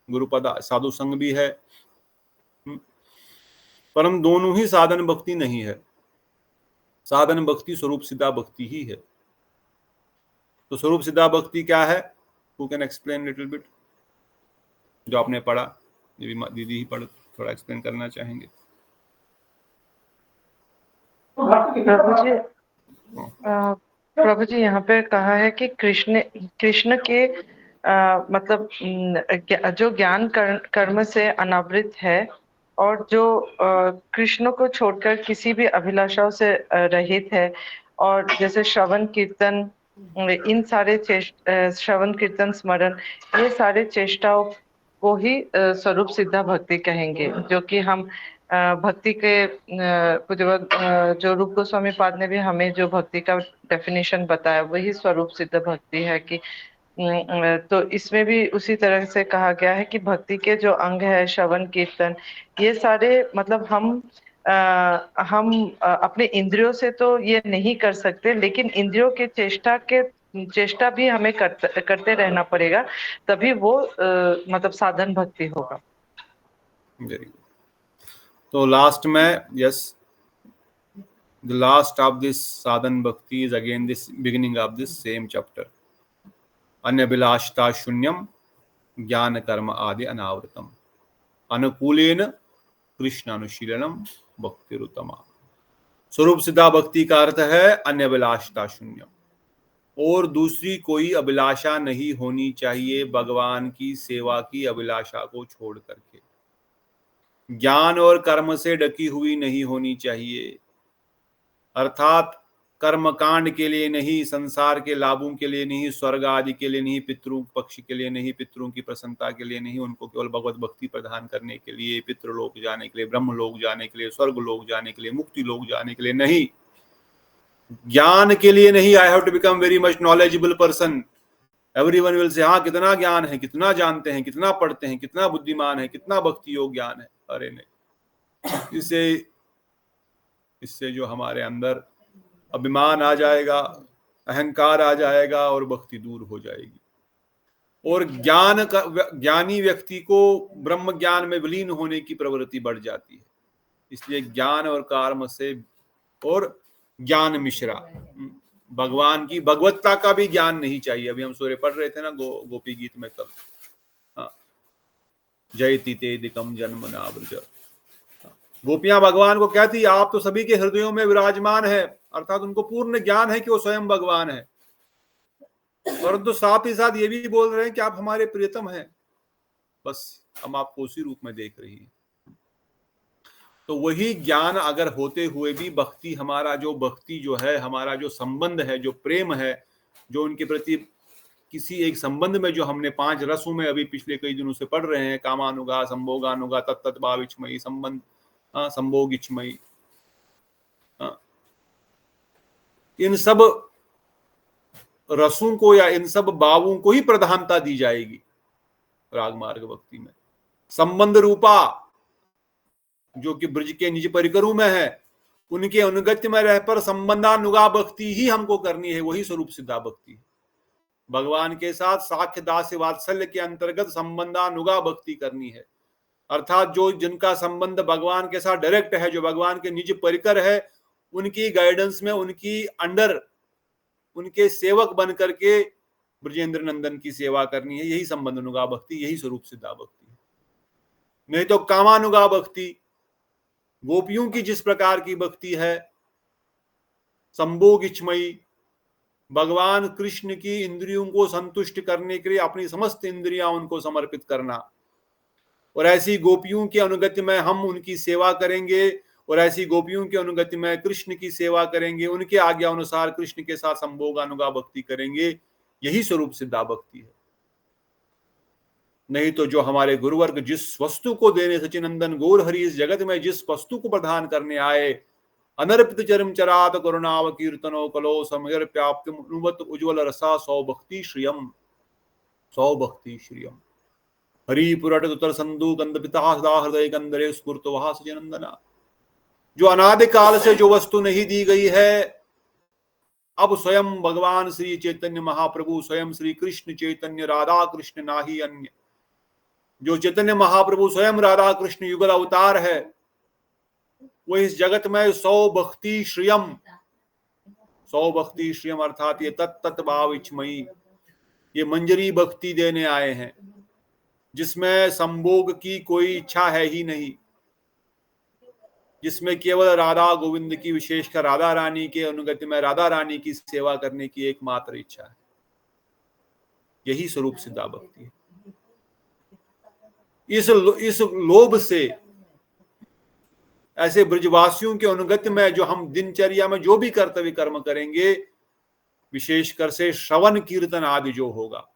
गुरुपद साधु संग भी है। परम दोनों ही साधन भक्ति नहीं है। साधन भक्ति स्वरूप सिद्धा भक्ति ही है। तो स्वरूप सिद्धा भक्ति क्या है? Who can explain little bit? जो आपने पढ़ा, दीदी ही पढ़, थोड़ा एक्सप्लेन करना चाहेंगे? प्रभु जी यहाँ पे कहा है कि कृष्ण के मतलब जो ज्ञान कर्म से अनावृत है, और जो कृष्ण को छोड़कर किसी भी अभिलाषाओं से रहित है, और जैसे श्रवण कीर्तन, इन सारे श्रवण कीर्तन स्मरण, ये सारे चेष्टाओं को ही स्वरूप सिद्धा भक्ति कहेंगे। जो कि हम भक्ति के जो रूप गोस्वामी पाद ने भी हमें जो भक्ति का डेफिनेशन बताया, वही स्वरूप सिद्ध भक्ति है। कि तो इसमें भी उसी तरह से कहा गया है कि भक्ति के जो अंग है, श्रवण कीर्तन, ये सारे मतलब हम अपने इंद्रियों से तो ये नहीं कर सकते, लेकिन इंद्रियों के चेष्टा भी हमें करते रहना पड़ेगा, तभी वो मतलब साधन भक्ति होगा। तो लास्ट में, yes, the last of this sadhana bhakti is again this beginning of this same chapter. अन्यभिलाषता शून्यम ज्ञान कर्म आदि अनावृतम अनुकूलेन कृष्ण अनुशीलनम भक्तिरुत्तमा। स्वरूप सिद्धा भक्ति का अर्थ है अन्यभिलाषता शून्यम, और दूसरी कोई अभिलाषा नहीं होनी चाहिए भगवान की सेवा की अभिलाषा को छोड़ करके। ज्ञान और कर्म से ढकी हुई नहीं होनी चाहिए, अर्थात कर्म कांड के लिए नहीं, संसार के लाभों के लिए नहीं, स्वर्ग आदि के लिए नहीं, पितरों पक्ष के लिए नहीं, पितरों की प्रसन्नता के लिए नहीं, उनको केवल भगवत भक्ति प्रदान करने के लिए, पितृलोक जाने के लिए, ब्रह्म लोक जाने के लिए, स्वर्ग लोक जाने के लिए, मुक्ति लोक जाने के लिए नहीं, ज्ञान के लिए नहीं। I have to become very much knowledgeable person. Everyone will say, हाँ कितना ज्ञान है, कितना जानते हैं, कितना पढ़ते हैं, कितना बुद्धिमान है, कितना भक्ति योग ज्ञान है। अरे नहीं, इससे जो हमारे अंदर अभिमान आ जाएगा, अहंकार आ जाएगा, और भक्ति दूर हो जाएगी। और ज्ञानी व्यक्ति को ब्रह्म ज्ञान में विलीन होने की प्रवृत्ति बढ़ जाती है। इसलिए ज्ञान और कर्म से, और ज्ञान मिश्रा, भगवान की भगवत्ता का भी ज्ञान नहीं चाहिए। अभी हम सूर्य पढ़ रहे थे ना गोपी गीत में कल, जयति तेदिकम जन्म नाव्रज। गोपियां भगवान को कहती, आप तो सभी के हृदयों में विराजमान है, अर्थात उनको पूर्ण ज्ञान है कि वो स्वयं भगवान है, परंतु साथ ही साथ ये भी बोल रहे हैं कि आप हमारे प्रियतम हैं, बस हम आपको उसी रूप में देख रही हैं। तो वही ज्ञान अगर होते हुए भी भक्ति, हमारा जो संबंध है, जो प्रेम है, जो उनके प्रति किसी एक संबंध में, जो हमने 5 रसों में अभी पिछले कई दिनों से पढ़ रहे हैं, कामानुगा, संभोगानुगा, तत्तत भाविचमयी संबंध, संभोग इच्छमयी, इन सब रसों को या इन सब भावों को ही प्रधानता दी जाएगी राग मार्ग भक्ति में। संबंध रूपा जो कि ब्रज के निज परिकरों में है, उनके अनुगत्य में रह पर संबंधानुगा भक्ति ही हमको करनी है, वही स्वरूप सिद्धा भक्ति है। भगवान के साथ साख्य दास्य वात्सल्य के अंतर्गत संबंधानुगा भक्ति करनी है, अर्थात जो जिनका संबंध भगवान के साथ डायरेक्ट है, जो भगवान के निज परिकर है, उनकी गाइडेंस में, उनकी अंडर, उनके सेवक बन करके ब्रजेंद्र नंदन की सेवा करनी है। यही संबंधानुगा भक्ति, यही स्वरूप सिद्धा भक्ति है। नहीं तो कामानुगा भक्ति, गोपियों की जिस प्रकार की भक्ति है, संभोग इच्छमयी, भगवान कृष्ण की इंद्रियों को संतुष्ट करने के लिए अपनी समस्त इंद्रियां उनको समर्पित करना, और ऐसी गोपियों के अनुगत्य में हम उनकी सेवा करेंगे, और ऐसी गोपियों के अनुगत्य में कृष्ण की सेवा करेंगे, उनके आज्ञा अनुसार कृष्ण के साथ संभोग अनुगा भक्ति करेंगे, यही स्वरूप सिद्धा भक्ति है। नहीं तो जो हमारे गुरुवर्ग जिस वस्तु को देने सचिनंदन गौर हरि इस जगत में जिस वस्तु को प्रदान करने आए, अनर्पित चरम चरात करुणाव कीर्तनो कलो समयर प्याप्ति अनुवत उज्ज्वल रसा सौभक्ति श्रियम, सौभक्ति श्रियम हरि पुरट उत्तर संदू गंध पिता सदा हृदय गंधरे स्फुर्त वहा सचिनंदना। जो अनादिकाल से जो वस्तु नहीं दी गई है, अब स्वयं भगवान श्री चैतन्य महाप्रभु, स्वयं श्री कृष्ण चैतन्य राधा कृष्ण नाही अन्य, जो चैतन्य महाप्रभु स्वयं राधा कृष्ण युगल अवतार है, वो इस जगत में सौभक्ति श्रियम, सौभक्ति श्रियम अर्थात ये तत्त भाव इच्छमयी, ये मंजरी भक्ति देने आए हैं, जिसमें संभोग की कोई इच्छा है ही नहीं, जिसमें केवल राधा गोविंद की, विशेषकर राधा रानी के अनुगत्य में राधा रानी की सेवा करने की एकमात्र इच्छा है। यही स्वरूप सिद्धा भक्ति है। इस लोभ से ऐसे ब्रजवासियों के अनुगत्य में जो हम दिनचर्या में जो भी कर्तव्य कर्म करेंगे, विशेषकर से श्रवण कीर्तन आदि जो होगा,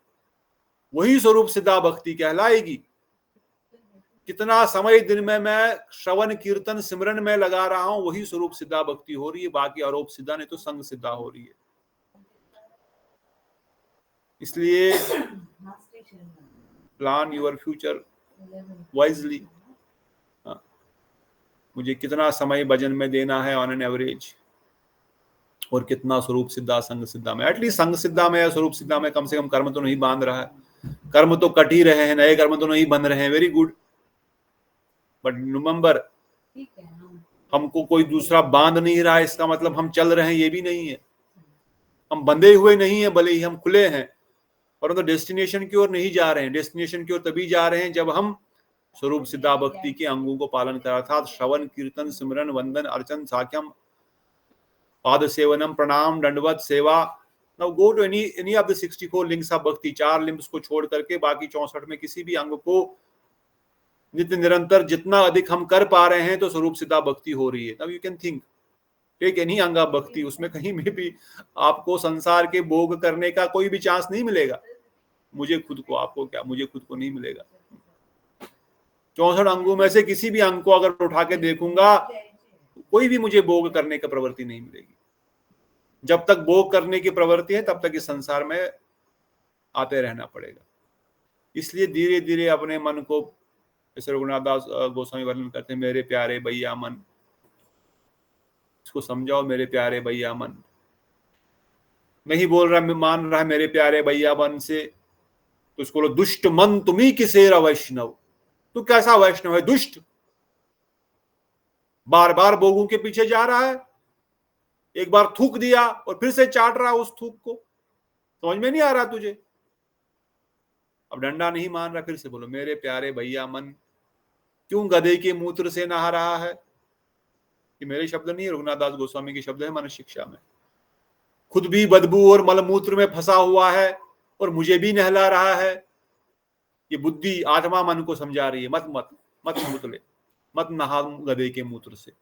वही स्वरूप सिद्धा भक्ति कहलाएगी। कितना समय दिन में मैं श्रवण कीर्तन सिमरन में लगा रहा हूं, वही स्वरूप सिद्धा भक्ति हो रही है। बाकी आरोप सिद्धा नहीं तो संग सिद्धा हो रही है। इसलिए प्लान योर फ्यूचर वाइजली। मुझे कितना समय भजन में देना है ऑन एन एवरेज, और कितना स्वरूप सिद्धा संग सिद्धा में। एटलीस्ट संग सिद्धा में या स्वरूप सिद्धा में कम से कम कर्म तो नहीं बांध रहा है, कर्म तो कट ही रहे हैं, नए कर्म तो नहीं बन रहे हैं। वेरी गुड, बट रिमेंबर, हमको कोई दूसरा बांध नहीं रहा है, इसका मतलब हम चल रहे हैं ये भी नहीं है। हम बंधे हुए नहीं है, भले ही हम खुले हैं, परंतु डेस्टिनेशन की ओर नहीं जा रहे हैं। डेस्टिनेशन की ओर तभी जा रहे हैं जब हम स्वरूप सिद्धा भक्ति के अंगों को पालन करा था। श्रवण कीर्तन सिमरन वंदन अर्चन साख्यम पाद सेवनम प्रणाम दंडवत सेवा। Now go to any of the 64 links of bhakti. 4 links को छोड़ करके बाकी 64 में किसी भी अंग को नित्य निरंतर जितना अधिक हम कर पा रहे हैं तो स्वरूप सिद्धा भक्ति हो रही है। Now you can think, take any ang of bhakti, उसमें कहीं में भी आपको संसार के भोग करने का कोई भी चांस नहीं मिलेगा। मुझे खुद को, आपको क्या, मुझे खुद को नहीं मिलेगा। 64 अंगों में से किसी भी अंग को अगर उठा के देखूंगा, कोई भी मुझे भोग करने का प्रवृत्ति नहीं मिलेगी। जब तक भोग करने की प्रवृत्ति है तब तक इस संसार में आते रहना पड़ेगा। इसलिए धीरे धीरे अपने मन को, जैसे रघुनाथ दास गोस्वामी वर्णन करते हैं, मेरे प्यारे भैया मन, इसको समझाओ, मेरे प्यारे भैया मन। नहीं बोल रहा, मान रहा है मेरे प्यारे भैया मन से, तो उसको बोलो दुष्ट मन तुम्ही किसेरा वैष्णव। तू कैसा वैष्णव है? दुष्ट, बार बार भोगों के पीछे जा रहा है, एक बार थूक दिया और फिर से चाट रहा उस थूक को। समझ में नहीं आ रहा तुझे? अब डंडा नहीं मान रहा, फिर से बोलो मेरे प्यारे भैया मन, क्यों गधे के मूत्र से नहा रहा है? ये मेरे शब्द नहीं है, रघुनाथ दास गोस्वामी के शब्द है मन शिक्षा में। खुद भी बदबू और मलमूत्र में फंसा हुआ है और मुझे भी नहला रहा है। ये बुद्धि, आत्मा मन को समझा रही है, मत मत मत मूतले, मत नहा गधे के मूत्र से।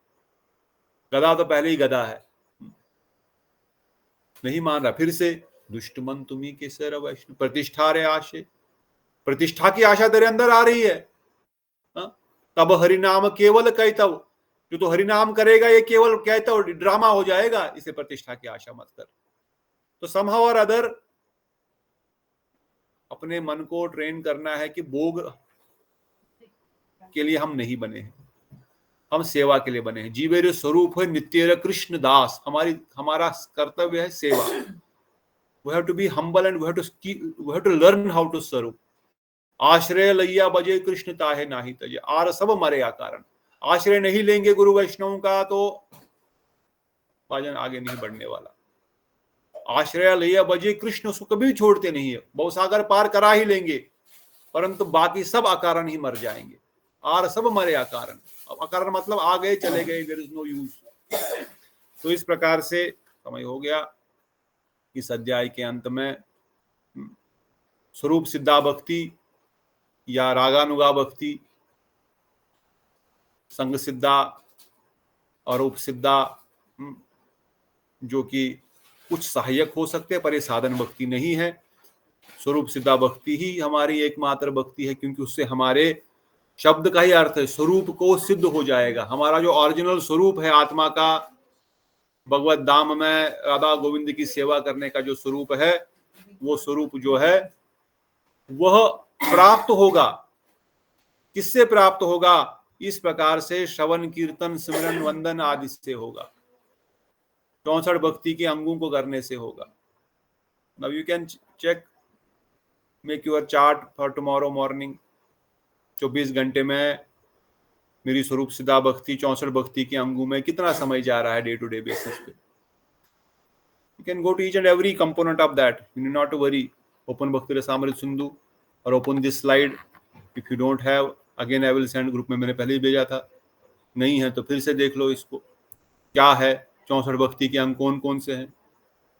गधा तो पहले ही गधा है। नहीं मान रहा, फिर से दुष्ट मन तुम्ही के सर वैष्णव। प्रतिष्ठा रे आशे, प्रतिष्ठा की आशा तेरे अंदर आ रही है। तब हरि नाम केवल कहतव, जो तो हरिनाम करेगा ये केवल कहता और ड्रामा हो जाएगा, इसे प्रतिष्ठा की आशा मत कर। तो समहाउ और अदर अपने मन को ट्रेन करना है कि भोग के लिए हम नहीं बने हैं, हम सेवा के लिए बने हैं। जीवेर स्वरूप है नित्य कृष्ण दास, हमारा कर्तव्य है सेवा। We have to be humble and we have to learn how to serve. आश्रय लैया बजे कृष्ण ताहे नाही तजे, आर सब मरे कारण। आश्रय नहीं लेंगे गुरु वैष्णव का तो भजन आगे नहीं बढ़ने वाला। आश्रय लैया बजे कृष्ण, उसको कभी छोड़ते नहीं है। भवसागर पार करा ही लेंगे, परंतु बाकी सब अकारण ही मर जाएंगे। आर सब मरे अकारण। अब अकारण मतलब आ गए चले गए, देयर इज नो यूज। तो इस प्रकार से समय हो गया। इस अध्याय के अंत में स्वरूप सिद्धा भक्ति या रागानुगा भक्ति, संग सिद्धा और उपसिद्धा, जो कि कुछ सहायक हो सकते हैं पर ये साधन भक्ति नहीं है। स्वरूप सिद्धा भक्ति ही हमारी एकमात्र भक्ति है, क्योंकि उससे हमारे शब्द का ही अर्थ है स्वरूप को सिद्ध हो जाएगा। हमारा जो ओरिजिनल स्वरूप है आत्मा का, भगवत धाम में राधा गोविंद की सेवा करने का जो स्वरूप है, वो स्वरूप जो है वह प्राप्त होगा। किससे प्राप्त होगा? इस प्रकार से श्रवण कीर्तन सिमरन वंदन आदि से होगा। 64 भक्ति के अंगों को करने से होगा। Now you can check, make your chart for tomorrow morning. 24 घंटे में मेरी स्वरूप सिद्धा भक्ति 64 भक्ति के अंगों में कितना समय जा रहा है डे टू डे बेसिस पे। You can go to each and every component of that, you need not to worry. Open Bhakti Rasamrita Sindhu और open this slide. If you don't have, again I will send. Group में मैंने पहले ही भेजा था, नहीं है तो फिर से देख लो इसको। क्या है 64 भक्ति के अंग, कौन कौन से हैं,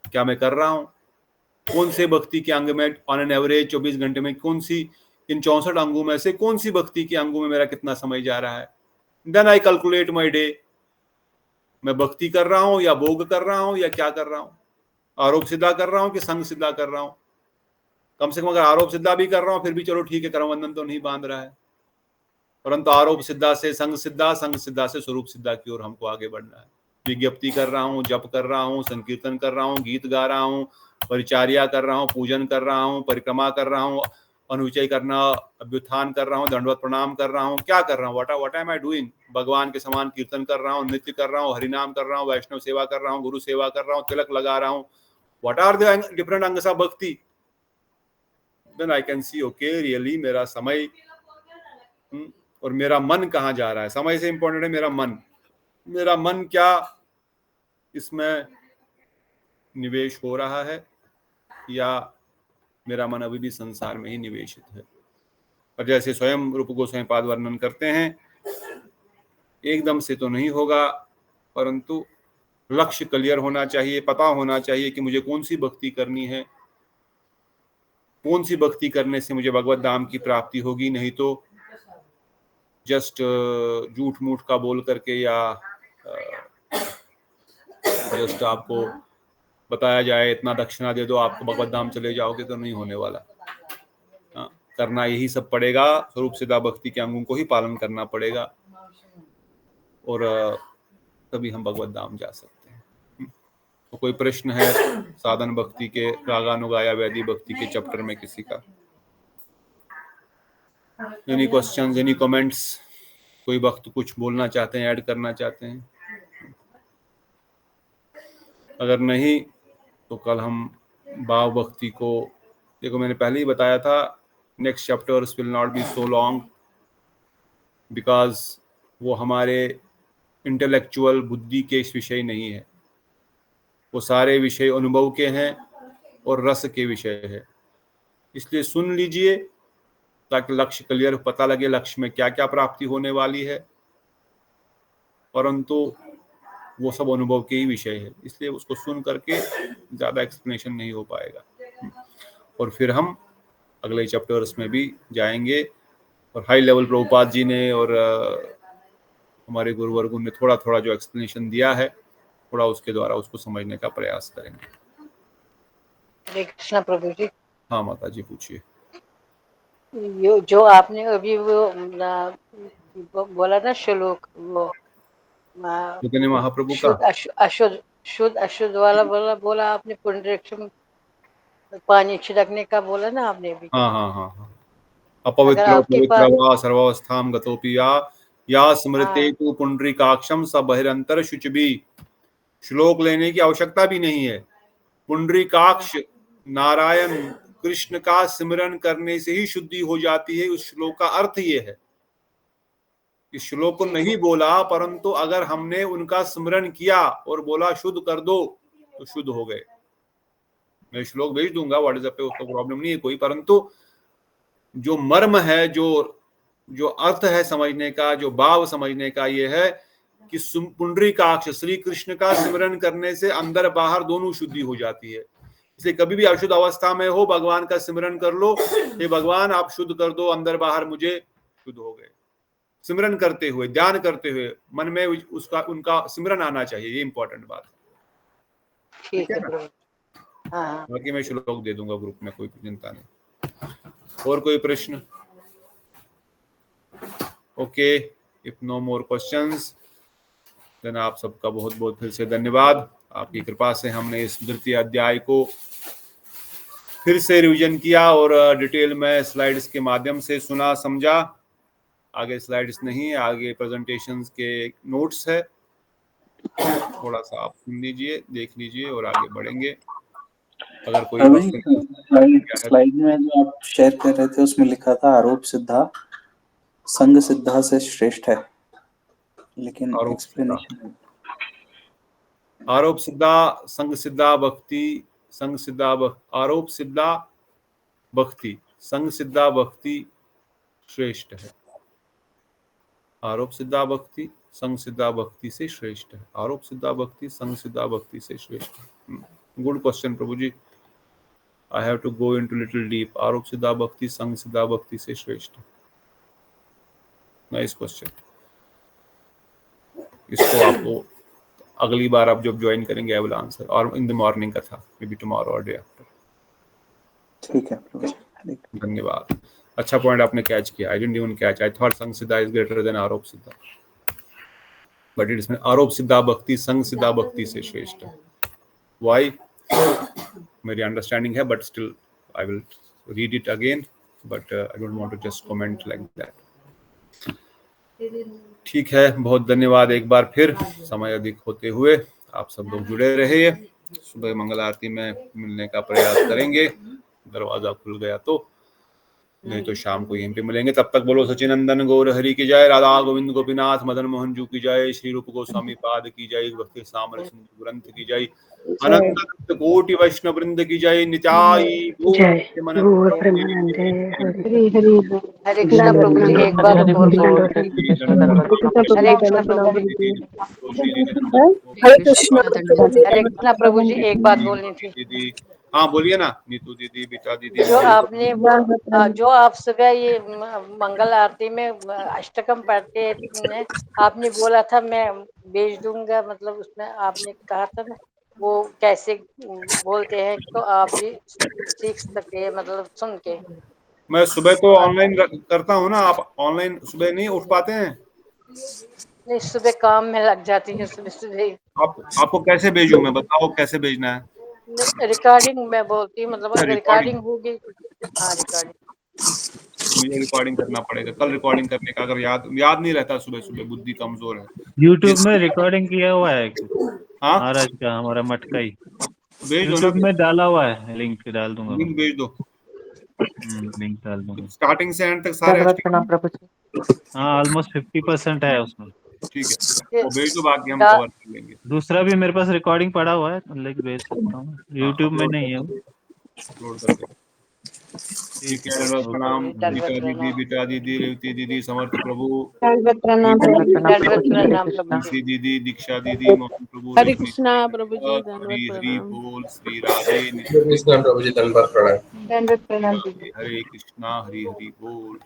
क्या मैं कर रहा हूं, कौन से भक्ति के अंग में ऑन एन एवरेज 24 घंटे में कौन सी, इन 64 अंगों में से कौन सी भक्ति के अंगों में मेरा कितना समय जा रहा है। Then I calculate my day. मैं भक्ति कर रहा हूं या भोग कर रहा हूं या क्या कर रहा हूं, आरोप सिद्धा कर रहा हूं कि संग सिद्धा कर रहा हूं। कम से कम अगर आरोप सिद्धा भी कर रहा हूं फिर भी चलो ठीक है, कर्मबंधन तो नहीं बांध रहा है, परंतु आरोप सिद्धा से संग सिद्धा, संग सिद्धा से स्वरूप सिद्धा की ओर हमको आगे बढ़ना है। विज्ञप्ति कर रहा हूँ, जप कर रहा हूँ, संकीर्तन कर रहा हूँ, गीत गा रहा हूँ, परिचार्या कर रहा हूँ, पूजन कर रहा हूँ, परिक्रमा कर रहा हूँ, अनुचय करना, अभ्युत्थान कर रहा हूँ, दंडवत प्रणाम कर रहा हूँ, क्या कर रहा हूँ, व्हाट एम आई डूइंग। भगवान के समान कीर्तन कर रहा हूँ, नृत्य कर रहा हूँ, हरिनाम कर रहा हूँ, वैष्णव सेवा कर रहा हूँ, गुरु सेवा कर रहा हूँ, तिलक लगा रहा हूँ। व्हाट आर द डिफरेंट अंग्स of bhakti? Then I can see okay really मेरा समय और मेरा मन कहाँ जा रहा है। समय से इंपॉर्टेंट है मेरा मन। मेरा मन क्या इसमें निवेश हो रहा है, या मेरा मन अभी भी संसार में ही निवेशित है। और जैसे स्वयं रूप गोस्वामी पाद वर्णन करते हैं, एकदम से तो नहीं होगा, परंतु लक्ष्य क्लियर होना चाहिए, पता होना चाहिए कि मुझे कौन सी भक्ति करनी है, कौन सी भक्ति करने से मुझे भगवत धाम की प्राप्ति होगी। नहीं तो जस्ट झूठ मूठ का बोल करके या जस्ट आपको बताया जाए इतना दक्षिणा दे दो आपको भगवत धाम चले जाओगे, तो नहीं होने वाला। करना यही सब पड़ेगा, स्वरूप सिद्धा भक्ति के अंगों को ही पालन करना पड़ेगा, और तभी हम भगवत धाम जा सकते हैं। तो कोई प्रश्न है साधन भक्ति के, रागानुगा या वैदिक भक्ति के चैप्टर में किसी का? Any questions, any comments? कोई वक्त कुछ बोलना चाहते हैं, ऐड करना चाहते हैं? अगर नहीं तो कल हम भाव भक्ति को, देखो मैंने पहले ही बताया था, next chapters will not be so long, because वो हमारे इंटेलेक्चुअल बुद्धि के इस विषय नहीं है, वो सारे विषय अनुभव के हैं और रस के विषय है। इसलिए सुन लीजिए ताकि लक्ष्य क्लियर पता लगे, लक्ष्य में क्या क्या प्राप्ति होने वाली है, परंतु वो सब अनुभव के ही विषय है, इसलिए उसको सुन करके ज़्यादा एक्सप्लेनेशन नहीं हो पाएगा। और फिर हम अगले चैप्टर्स में भी जाएंगे, और हाई लेवल प्रभुपाद जी ने और हमारे गुरुवर्गों ने थोड़ा थोड़ा जो एक्सप्लेनेशन दिया है, थोड़ा उसके द्वारा उसको समझने का प्रयास करेंगे। हरे कृष्णा प्रभु जी। हाँ माता जी पूछिए। जो आपने अभी वो बोला था श्लोक, वो चैतन्य महाप्रभु का शुद्ध अशुद्ध वाला बोला आपने, पुनरीक्षण पानी छिड़कने का बोला ना आपने अभी। हाँ। अपवित्रो पवित्र वा सर्वावस्थाम गतोपि या स्मृते तु पुंडरीकाक्षम स बहिरंतर शुचिभी। श्लोक लेने की आवश्यकता भी नहीं है। पुंडरीकाक्ष नारायण कृष्ण का सिमरन करने से ही शुद्धि हो जाती है। उस श्लोक का अर्थ ये है। इस श्लोक को नहीं बोला, परंतु अगर हमने उनका स्मरण किया और बोला शुद्ध कर दो तो शुद्ध हो गए। मैं श्लोक भेज दूंगा व्हाट्सएप पे, उसको प्रॉब्लम नहीं है कोई, परंतु जो मर्म है, जो अर्थ है समझने का, जो भाव समझने का, ये है कि पुंडरीकाक्ष श्री कृष्ण का स्मरण करने से अंदर बाहर दोनों शुद्धि हो जाती है। इसलिए कभी भी अशुद्ध अवस्था में हो, भगवान का स्मरण कर लो, हे भगवान आप शुद्ध कर दो, अंदर बाहर मुझे शुद्ध हो गए। सिमरन करते हुए, ध्यान करते हुए मन में उनका सिमरन आना चाहिए। ये इंपॉर्टेंट बात है। ठीक है प्रभु। हाँ। बाकी मैं श्लोक दे दूंगा ग्रुप में, कोई चिंता नहीं। और कोई प्रश्न? Okay, if no more questions then आप सबका बहुत बहुत फिर से धन्यवाद। आपकी कृपा से हमने इस द्वितीय अध्याय को फिर से रिवीजन किया और डिटेल में स्लाइड्स के माध्यम से सुना समझा। आगे स्लाइड्स नहीं है, आगे प्रेजेंटेशंस के नोट्स है, थोड़ा सा आप सुन लीजिए, देख लीजिए और आगे बढ़ेंगे। अगर कोई स्लाइड में जो आप शेयर कर रहे थे उसमें लिखा था आरोप सिद्धा संग सिद्धा से श्रेष्ठ है, लेकिन एक्सप्लेनेशन आरोप सिद्धा संग सिद्धा भक्ति, संग सिद्धा आरोप सिद्धा भक्ति, संग सिद्धा भक्ति श्रेष्ठ है। आरोप सिद्धा भक्ति संग सिद्धा भक्ति से श्रेष्ठ है। आरोप सिद्धा भक्ति संग सिद्धा भक्ति से श्रेष्ठ है। Good question prabhu ji, I have to go into little deep. आरोप सिद्धा भक्ति संग सिद्धा भक्ति से श्रेष्ठ है। Nice question. इसको आपको अगली बार आप जब ज्वाइन करेंगे आई विल आंसर, और इन द मॉर्निंग का था, मे बी टुमारो और डे आफ्टर। ठीक है, धन्यवाद। अच्छा पॉइंट आपने कैच किया। I didn't even catch, I thought संग सिद्धा इज ग्रेटर देन आरोप सिद्धा, बट इट इज आरोप सिद्धा भक्ति संग सिद्धा भक्ति से श्रेष्ठ है। व्हाई? मेरी अंडरस्टैंडिंग है, but still I will read it again, but I don't want to just comment like that. ठीक है, बहुत धन्यवाद एक बार फिर। समय अधिक होते हुए आप सब लोग जुड़े रहे। सुबह मंगल आरती में मिलने का प्रयास करेंगे, दरवाजा खुल गया तो, नहीं तो शाम को यहीं पे मिलेंगे। तब तक बोलो सचिनंदन गौर हरि की जय, राधा गोविंद गोपीनाथ मदन मोहन जू की जय, श्री रूप गोस्वामी पाद की जय, भक्ति सामर सिंधु ग्रंथ की जय, अनंत कोटि वैष्णव वृंद की जय, नित्याई हरे कृष्ण प्रभु जी, एक बात और हरे कृष्ण प्रभु जी, एक बात बोलनी थी। हाँ बोलिए ना नीतू दीदी, बेटा दीदी। जो आप सुबह ये मंगल आरती में अष्टकम पढ़ते हैं, आपने बोला था मैं भेज दूंगा, मतलब उसमें आपने कहा था ना वो कैसे बोलते हैं, तो आप भी सीख सकते हैं, मतलब सुन के। मैं सुबह तो ऑनलाइन करता हूँ ना, आप ऑनलाइन सुबह नहीं उठ पाते हैं? नहीं, सुबह काम में लग जाती है सुबह। आपको कैसे भेजूं मैं, बताओ कैसे भेजना है? रिकॉर्डिंग में बोलती हूँ, मतलब रिकॉर्डिंग होगी। हाँ, रिकॉर्डिंग मुझे रिकॉर्डिंग करना पड़ेगा। कल रिकॉर्डिंग करने का अगर याद नहीं रहता, सुबह सुबह बुद्धि कमजोर है। यूट्यूब में रिकॉर्डिंग किया हुआ है महाराज का, हमारा मटका ही भेज दो, यूट्यूब में डाला हुआ है, लिंक डाल दूंगा। लिंक भेज दो, लिंक डाल दूंगा। स्टार्टिंग से एंड तक सारे। हाँ, ऑलमोस्ट 50% है उसमें। ठीक है, वो भेज दो, बाकी हम कवर कर लेंगे। दूसरा भी मेरे पास रिकॉर्डिंग पड़ा हुआ है, लिंक भेज सकता हूँ। यूट्यूब में नहीं है, अपलोड कर दो। ठीक है, प्रणाम बेटा दीदी रेवती दीदी, समर्थ प्रभु, तुलसी दीदी, दीक्षा दीदी, मोहन प्रभु, हरे कृष्णा प्रभु जी, हरि हरि बोल, श्री राधे कृष्णा प्रभु जी, धन्यवाद प्रणाम। हरे कृष्णा हरि हरि बोल।